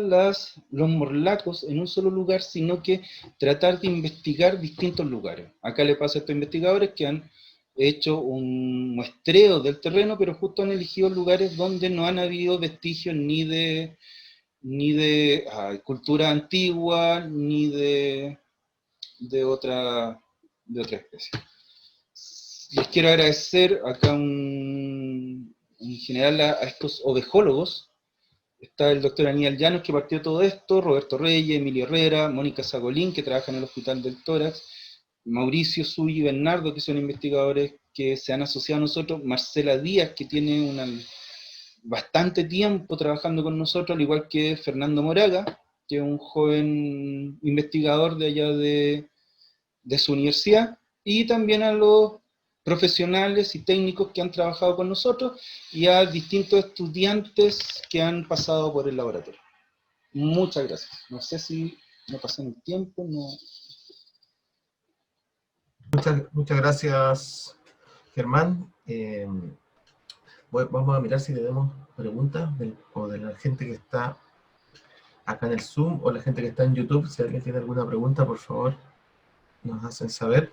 los morlacos en un solo lugar, sino que tratar de investigar distintos lugares. Acá le pasa a estos investigadores que han hecho un muestreo del terreno, pero justo han elegido lugares donde no han habido vestigios ni de cultura antigua, ni de otra especie. Les quiero agradecer acá en general a estos ovejólogos. Está el doctor Aníbal Llanos, que partió todo esto, Roberto Reyes, Emilio Herrera, Mónica Sagolín, que trabaja en el Hospital del Tórax, Mauricio Suy y Bernardo, que son investigadores que se han asociado a nosotros, Marcela Díaz, que tiene bastante tiempo trabajando con nosotros, al igual que Fernando Moraga, que es un joven investigador de allá de su universidad, y también a los profesionales y técnicos que han trabajado con nosotros, y a distintos estudiantes que han pasado por el laboratorio. Muchas gracias. No sé si me pasé en el tiempo, no. Muchas gracias, Germán. Vamos a mirar si tenemos preguntas o de la gente que está acá en el Zoom, o la gente que está en YouTube. Si alguien tiene alguna pregunta, por favor, nos hacen saber.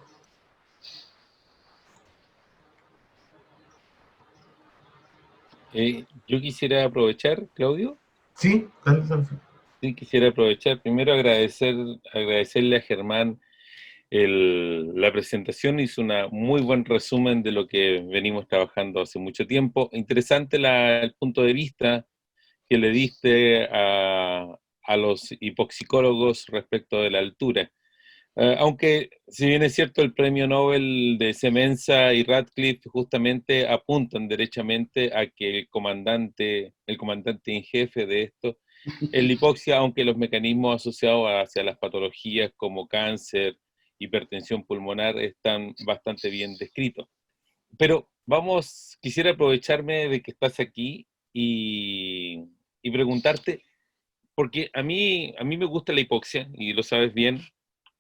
Yo quisiera aprovechar, Claudio. Sí, dale. Sí, quisiera aprovechar primero agradecerle a Germán la presentación. Hizo un muy buen resumen de lo que venimos trabajando hace mucho tiempo. Interesante el punto de vista que le diste a los hipoxicólogos respecto de la altura. Aunque, si bien es cierto, el premio Nobel de Semenza y Radcliffe justamente apuntan derechamente a que el comandante en jefe de esto es la hipoxia, aunque los mecanismos asociados hacia las patologías como cáncer, hipertensión pulmonar están bastante bien descritos. Pero quisiera aprovecharme de que estás aquí y preguntarte, porque a mí me gusta la hipoxia, y lo sabes bien,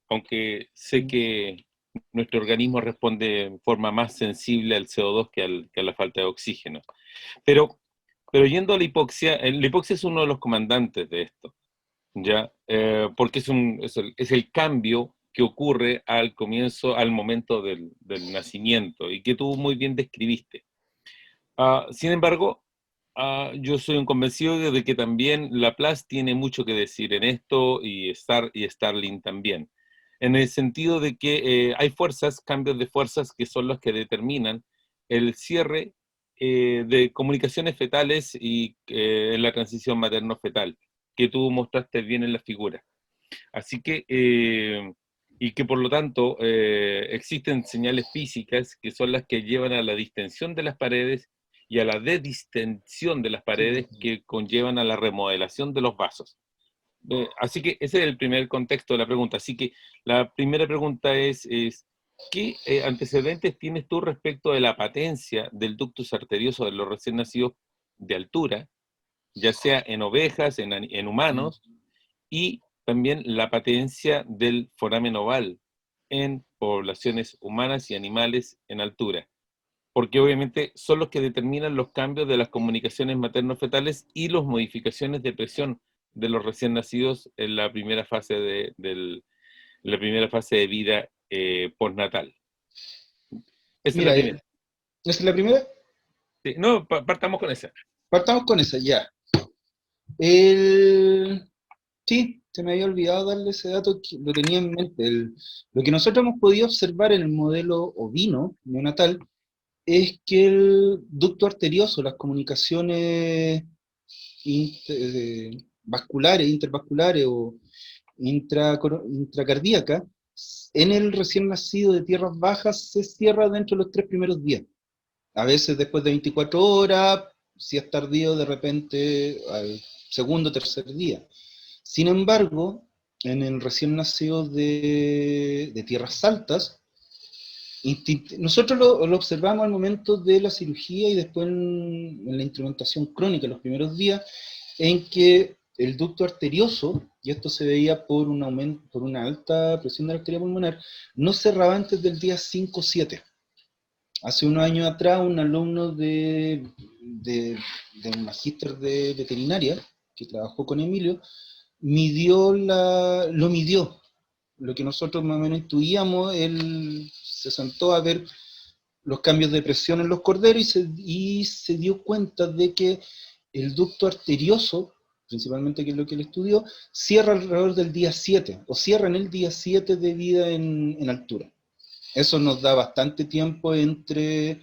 aunque sé que nuestro organismo responde en forma más sensible al CO2 que a la falta de oxígeno. Pero yendo a la hipoxia es uno de los comandantes de esto, ¿ya? Porque es el cambio que ocurre al comienzo, al momento del nacimiento, y que tú muy bien describiste. Sin embargo, yo soy un convencido de que también Laplace tiene mucho que decir en esto, y Starling también, en el sentido de que hay cambios de fuerzas que son los que determinan el cierre de comunicaciones fetales y en la transición materno-fetal, que tú mostraste bien en la figura. Así que, y que por lo tanto existen señales físicas que son las que llevan a la distensión de las paredes y a la dedistensión de las paredes, que conllevan a la remodelación de los vasos. Así que ese es el primer contexto de la pregunta. Así que la primera pregunta es ¿qué antecedentes tienes tú respecto de la patencia del ductus arterioso de los recién nacidos de altura, ya sea en ovejas, en humanos, y también la patencia del foramen oval en poblaciones humanas y animales en altura? porque obviamente son los que determinan los cambios de las comunicaciones materno-fetales y las modificaciones de presión de los recién nacidos en la primera fase la primera fase de vida postnatal. Esa es la Mira, primera. esa es la primera. Sí, no, partamos con esa. Partamos con esa, ya. El... Sí, se me había olvidado darle ese dato, lo tenía en mente. Lo que nosotros hemos podido observar en el modelo ovino neonatal es que el ducto arterioso, las comunicaciones vasculares, intervasculares o intracardíacas, en el recién nacido de tierras bajas se cierra dentro de los 3 primeros días. A veces después de 24 horas, si es tardío, de repente al segundo o tercer día. Sin embargo, en el recién nacido de tierras altas, nosotros lo observamos al momento de la cirugía y después en la instrumentación crónica, los primeros días, en que el ducto arterioso, y esto se veía por un aumento, por una alta presión de la arteria pulmonar, no cerraba antes del día 5 o 7. Hace unos años atrás, un alumno de un magíster de veterinaria, que trabajó con Emilio, lo midió. Lo que nosotros más o menos intuíamos, él se sentó a ver los cambios de presión en los corderos y se dio cuenta de que el ducto arterioso, principalmente que es lo que él estudió, cierra alrededor del día 7, o cierra en el día 7 de vida en altura. Eso nos da bastante tiempo entre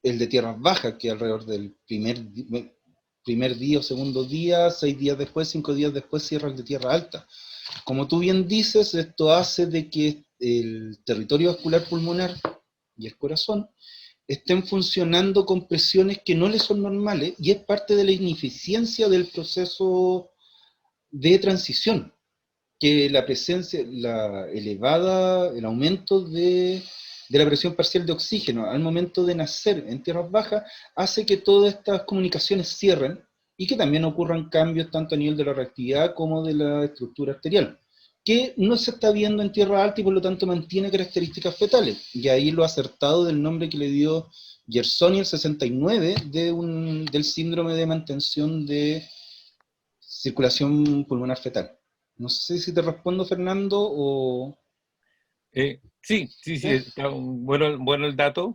el de tierras bajas, que alrededor del primer día o segundo día, 6 días después, 5 días después cierra el de tierra alta. Como tú bien dices, esto hace de que el territorio vascular pulmonar y el corazón estén funcionando con presiones que no les son normales y es parte de la ineficiencia del proceso de transición, que la presencia, el aumento de la presión parcial de oxígeno al momento de nacer en tierras bajas hace que todas estas comunicaciones cierren y que también ocurran cambios tanto a nivel de la reactividad como de la estructura arterial, que no se está viendo en tierra alta y por lo tanto mantiene características fetales. Y ahí lo acertado del nombre que le dio Gersony el 69 del síndrome de mantención de circulación pulmonar fetal. No sé si te respondo, Fernando, o... Sí, está bueno el dato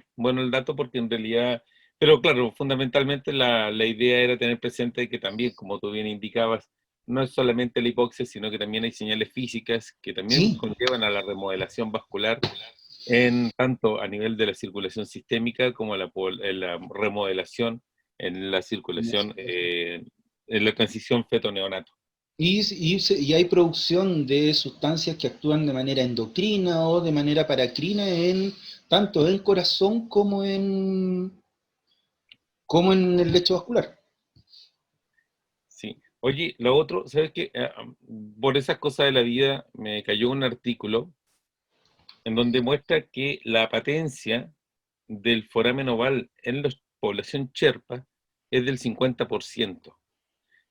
porque en realidad, pero claro, fundamentalmente la idea era tener presente que también, como tú bien indicabas, no es solamente la hipoxia, sino que también hay señales físicas que también Sí, conllevan a la remodelación vascular, en tanto a nivel de la circulación sistémica como en la remodelación en la circulación, en la transición feto-neonato. y hay producción de sustancias que actúan de manera endocrina o de manera paracrina tanto en corazón como en el lecho vascular. Sí. Oye, lo otro, ¿sabes qué? Por esas cosas de la vida me cayó un artículo en donde muestra que la patencia del foramen oval en la población Sherpa es del 50%.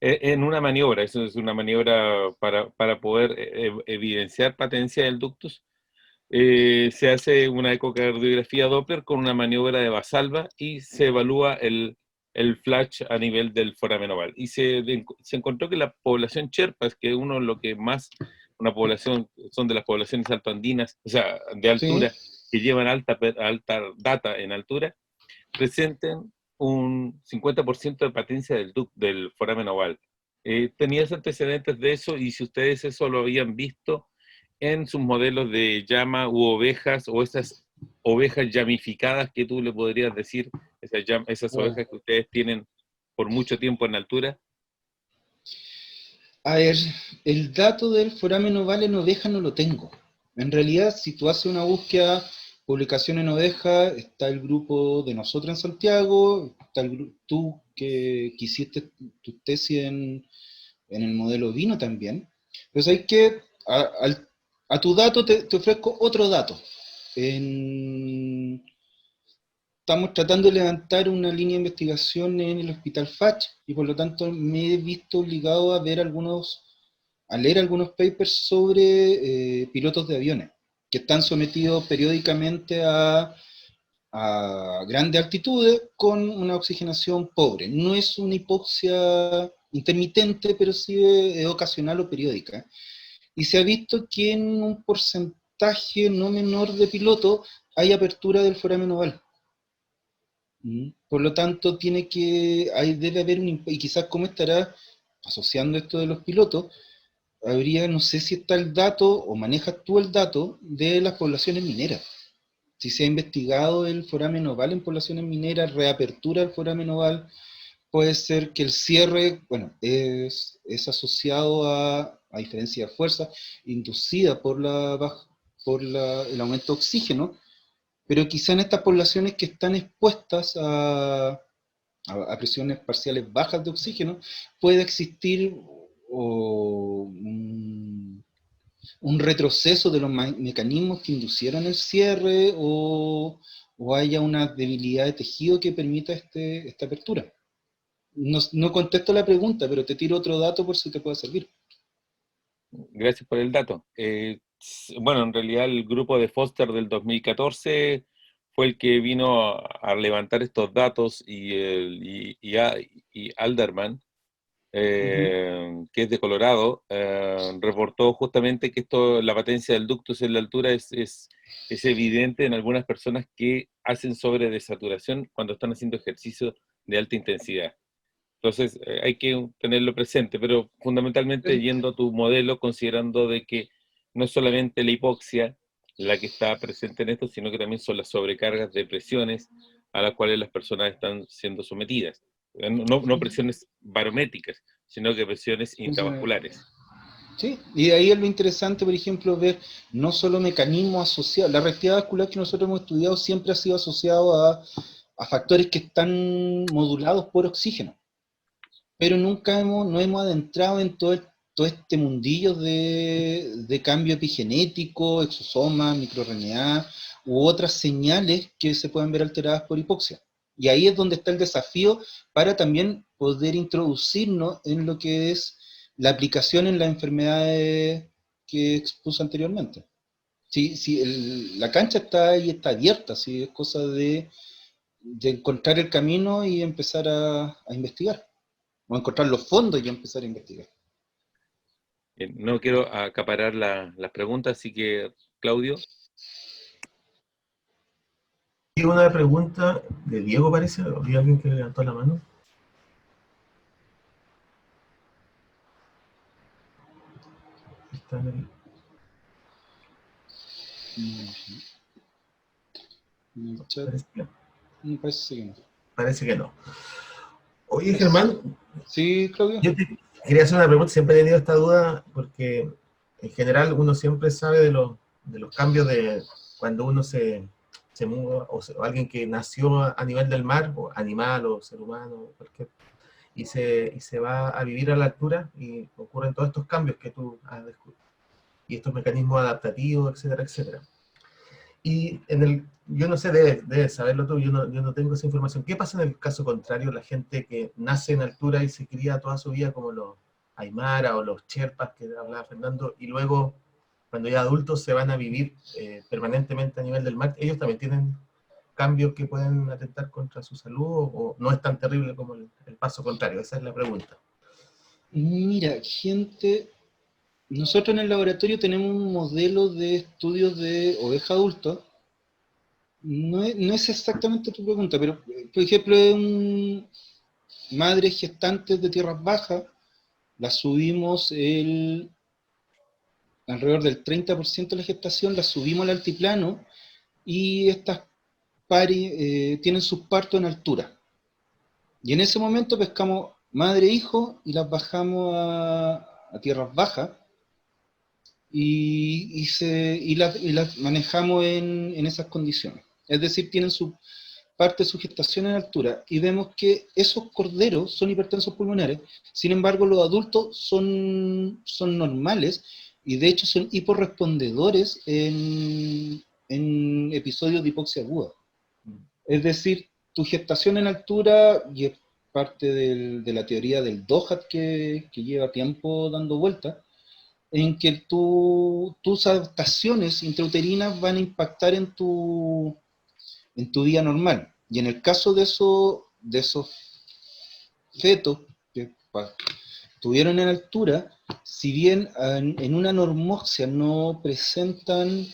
En una maniobra, eso es una maniobra para poder evidenciar patencia del ductus. Se hace una ecocardiografía Doppler con una maniobra de Valsalva y se evalúa el flash a nivel del foramen oval. Y se encontró que la población Sherpas, que es uno de lo que más, una población, son de las poblaciones altoandinas, o sea, de Sí. altura, que llevan alta data en altura, presenten un 50% de patencia del foramen oval. ¿Tenías antecedentes de eso? Y si ustedes eso lo habían visto en sus modelos de llama u ovejas, o esas ovejas llamificadas que tú le podrías decir, esas Oh. ovejas que ustedes tienen por mucho tiempo en altura. A ver, el dato del foramen oval en oveja no lo tengo. En realidad, si tú haces una búsqueda, publicación en oveja, está el grupo de nosotros en Santiago, está tú que hiciste tu tesis en el modelo vino también. Pues hay que, a tu dato te ofrezco otro dato. Estamos tratando de levantar una línea de investigación en el Hospital Fach y por lo tanto me he visto obligado a leer algunos papers sobre pilotos de aviones que están sometidos periódicamente a a grandes altitudes con una oxigenación pobre. No es una hipoxia intermitente, pero sí es ocasional o periódica. Y se ha visto que en un porcentaje no menor de pilotos hay apertura del foramen oval. Por lo tanto, debe haber y quizás cómo estará asociando esto de los pilotos, habría, no sé si está el dato, o manejas tú el dato, de las poblaciones mineras. Si se ha investigado el foramen oval en poblaciones mineras, reapertura del foramen oval, puede ser que el cierre, bueno, es asociado a diferencia de fuerza, inducida por el aumento de oxígeno, pero quizá en estas poblaciones que están expuestas a presiones parciales bajas de oxígeno, puede existir un retroceso de los mecanismos que inducieron el cierre o haya una debilidad de tejido que permita esta apertura. No contesto la pregunta, pero te tiro otro dato por si te puede servir. Gracias por el dato. Bueno, en realidad el grupo de Foster del 2014 fue el que vino a levantar estos datos y Alderman, que es de Colorado, reportó justamente que la patencia del ductus en la altura es evidente en algunas personas que hacen sobredesaturación cuando están haciendo ejercicio de alta intensidad. Entonces hay que tenerlo presente, pero fundamentalmente yendo a tu modelo, considerando de que no es solamente la hipoxia la que está presente en esto, sino que también son las sobrecargas de presiones a las cuales las personas están siendo sometidas. No presiones barométricas, sino que presiones intravasculares. Sí, y ahí es lo interesante, por ejemplo, ver no solo mecanismos asociados, la reactividad vascular que nosotros hemos estudiado siempre ha sido asociado a factores que están modulados por oxígeno, pero nunca nos hemos adentrado en todo este mundillo de cambio epigenético, exosoma, microRNA, u otras señales que se pueden ver alteradas por hipoxia. Y ahí es donde está el desafío para también poder introducirnos en lo que es la aplicación en las enfermedades que expuso anteriormente. La cancha está ahí, está abierta, ¿sí? Es cosa de encontrar el camino y empezar a investigar. O encontrar los fondos y empezar a investigar. No quiero acaparar las preguntas, así que, Claudio. Y una pregunta de Diego, parece. ¿Había alguien que levantó la mano? Está en el... Parece que no. Parece que no. Oye, Germán. Sí, Claudio. Yo te quería hacer una pregunta. Siempre he tenido esta duda porque en general uno siempre sabe de los cambios de cuando uno se muda o alguien que nació a nivel del mar, o animal o ser humano, cualquier, y se va a vivir a la altura y ocurren todos estos cambios que tú has descubierto. Y estos mecanismos adaptativos, etcétera, etcétera. Y yo no sé, debes saberlo tú, yo no tengo esa información. ¿Qué pasa en el caso contrario, la gente que nace en altura y se cría toda su vida como los Aymara o los Sherpas que hablaba Fernando, y luego, cuando ya adultos, se van a vivir permanentemente a nivel del mar? ¿Ellos también tienen cambios que pueden atentar contra su salud o no es tan terrible como el paso contrario? Esa es la pregunta. Mira, nosotros en el laboratorio tenemos un modelo de estudios de oveja adulta. No es exactamente tu pregunta, pero por ejemplo, madres gestantes de tierras bajas, las subimos alrededor del 30% de la gestación, las subimos al altiplano y estas tienen sus partos en altura. Y en ese momento pescamos madre e hijo y las bajamos a tierras bajas y las manejamos en esas condiciones. Es decir, tienen su parte de su gestación en altura y vemos que esos corderos son hipertensos pulmonares, sin embargo los adultos son normales y de hecho son hiporrespondedores en episodios de hipoxia aguda. Es decir, tu gestación en altura, y es parte de la teoría del DOHAT que lleva tiempo dando vuelta, en que tus adaptaciones intrauterinas van a impactar en tu en tu vida normal. Y en el caso de esos fetos que tuvieron en altura, si bien en una normoxia no presentan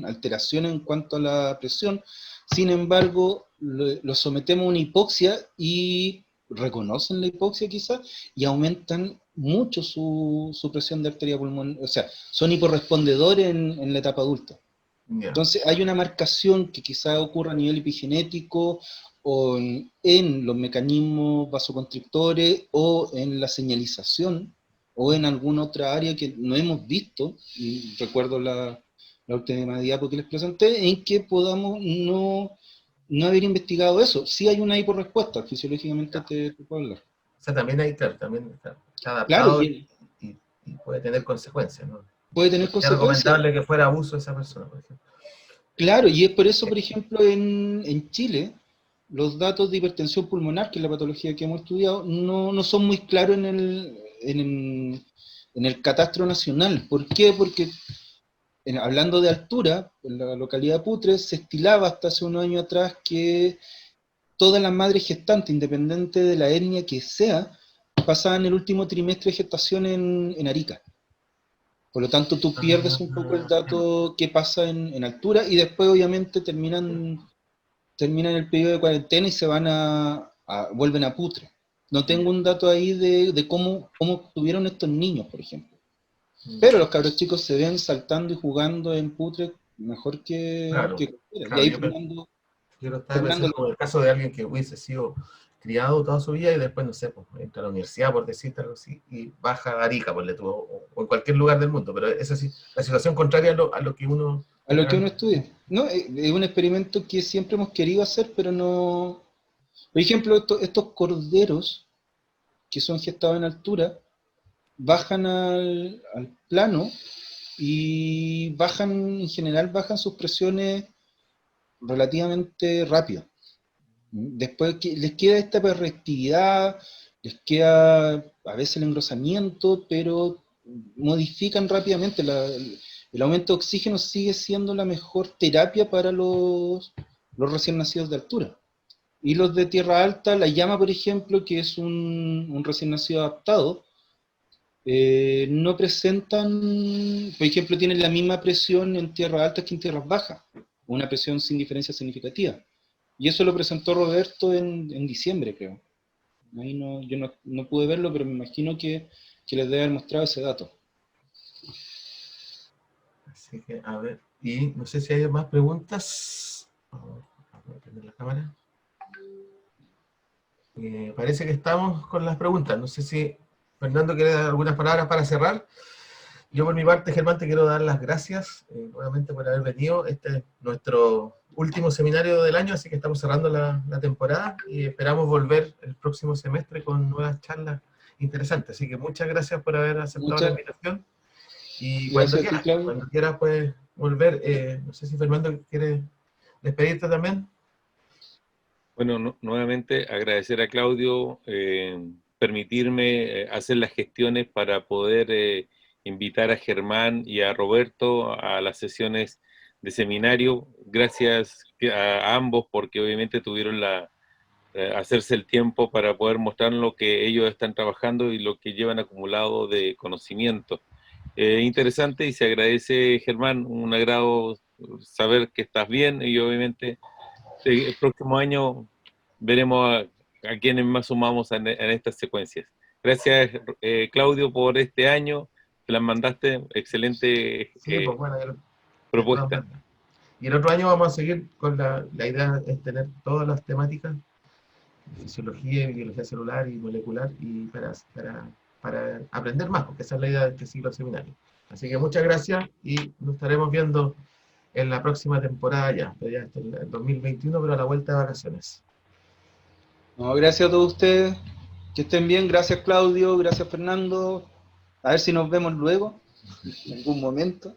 alteraciones en cuanto a la presión, sin embargo, lo sometemos a una hipoxia y reconocen la hipoxia quizás y aumentan mucho su presión de arteria pulmonar, o sea, son hiporrespondedores en la etapa adulta. Ya. Entonces hay una marcación que quizás ocurra a nivel epigenético o en los mecanismos vasoconstrictores o en la señalización o en alguna otra área que no hemos visto, y recuerdo la última diapo que les presenté, en que podamos no haber investigado eso. Sí hay una hiporrespuesta, fisiológicamente te puedo hablar. O sea, también hay, claro, también está Claro, adaptado y puede tener consecuencias, ¿no? puede tener Es consecuencias. recomendable que fuera abuso de esa persona, por ejemplo. Claro, y es por eso, por ejemplo, en Chile, los datos de hipertensión pulmonar, que es la patología que hemos estudiado, no son muy claros en el catastro nacional. ¿Por qué? Porque hablando de altura, en la localidad de Putre, se estilaba hasta hace unos años atrás que todas las madres gestantes, independiente de la etnia que sea, pasaban el último trimestre de gestación en Arica. Por lo tanto, tú pierdes un poco el dato que pasa en altura y después obviamente terminan el periodo de cuarentena y se van vuelven a Putre. No tengo un dato ahí de cómo tuvieron estos niños, por ejemplo. Pero los cabros chicos se ven saltando y jugando en Putre mejor Claro, cualquiera. Y claro, ahí yo lo estaba Fernando, pensando como el caso de alguien que hubiese sido criado toda su vida y después, no sé, pues, entra a la universidad, por decirte algo así, y baja a Arica, pues, o en cualquier lugar del mundo, pero esa sí, la situación contraria a lo que uno a lo que uno generalmente... estudia. No, es un experimento que siempre hemos querido hacer, pero no... Por ejemplo, estos corderos que son gestados en altura, bajan al plano y en general bajan sus presiones relativamente rápido. Después les queda esta hiperreactividad, les queda a veces el engrosamiento, pero modifican rápidamente. El aumento de oxígeno sigue siendo la mejor terapia para los recién nacidos de altura. Y los de tierra alta, la llama, por ejemplo, que es un recién nacido adaptado, no presentan, por ejemplo, tienen la misma presión en tierras altas que en tierras bajas, una presión sin diferencia significativa. Y eso lo presentó Roberto en diciembre, creo. Ahí yo no pude verlo, pero me imagino que les debe haber mostrado ese dato. Así que, a ver, y no sé si hay más preguntas. Vamos a prender la cámara. Parece que estamos con las preguntas. No sé si Fernando quiere dar algunas palabras para cerrar. Yo por mi parte, Germán, te quiero dar las gracias nuevamente por haber venido. Este es nuestro último seminario del año, así que estamos cerrando la temporada y esperamos volver el próximo semestre con nuevas charlas interesantes. Así que muchas gracias por haber aceptado la invitación. Y Gracias a ti, Claudio. cuando quieras puedes volver. No sé si Fernando quiere despedirte también. Bueno, nuevamente agradecer a Claudio, permitirme hacer las gestiones para poder invitar a Germán y a Roberto a las sesiones de seminario. Gracias a ambos porque obviamente tuvieron hacerse el tiempo para poder mostrar lo que ellos están trabajando y lo que llevan acumulado de conocimiento. Interesante y se agradece, Germán, un agrado saber que estás bien y obviamente el próximo año veremos a quienes más sumamos en estas secuencias. Gracias, Claudio, por este año. Te las mandaste, excelente Sí, pues bueno, propuesta. Y el otro año vamos a seguir con la idea es tener todas las temáticas, fisiología, biología celular y molecular, y para aprender más, porque esa es la idea de este ciclo seminario. Así que muchas gracias y nos estaremos viendo en la próxima temporada ya hasta el 2021, pero a la vuelta de vacaciones. No, gracias a todos ustedes. Que estén bien. Gracias, Claudio. Gracias, Fernando. A ver si nos vemos luego, en algún momento.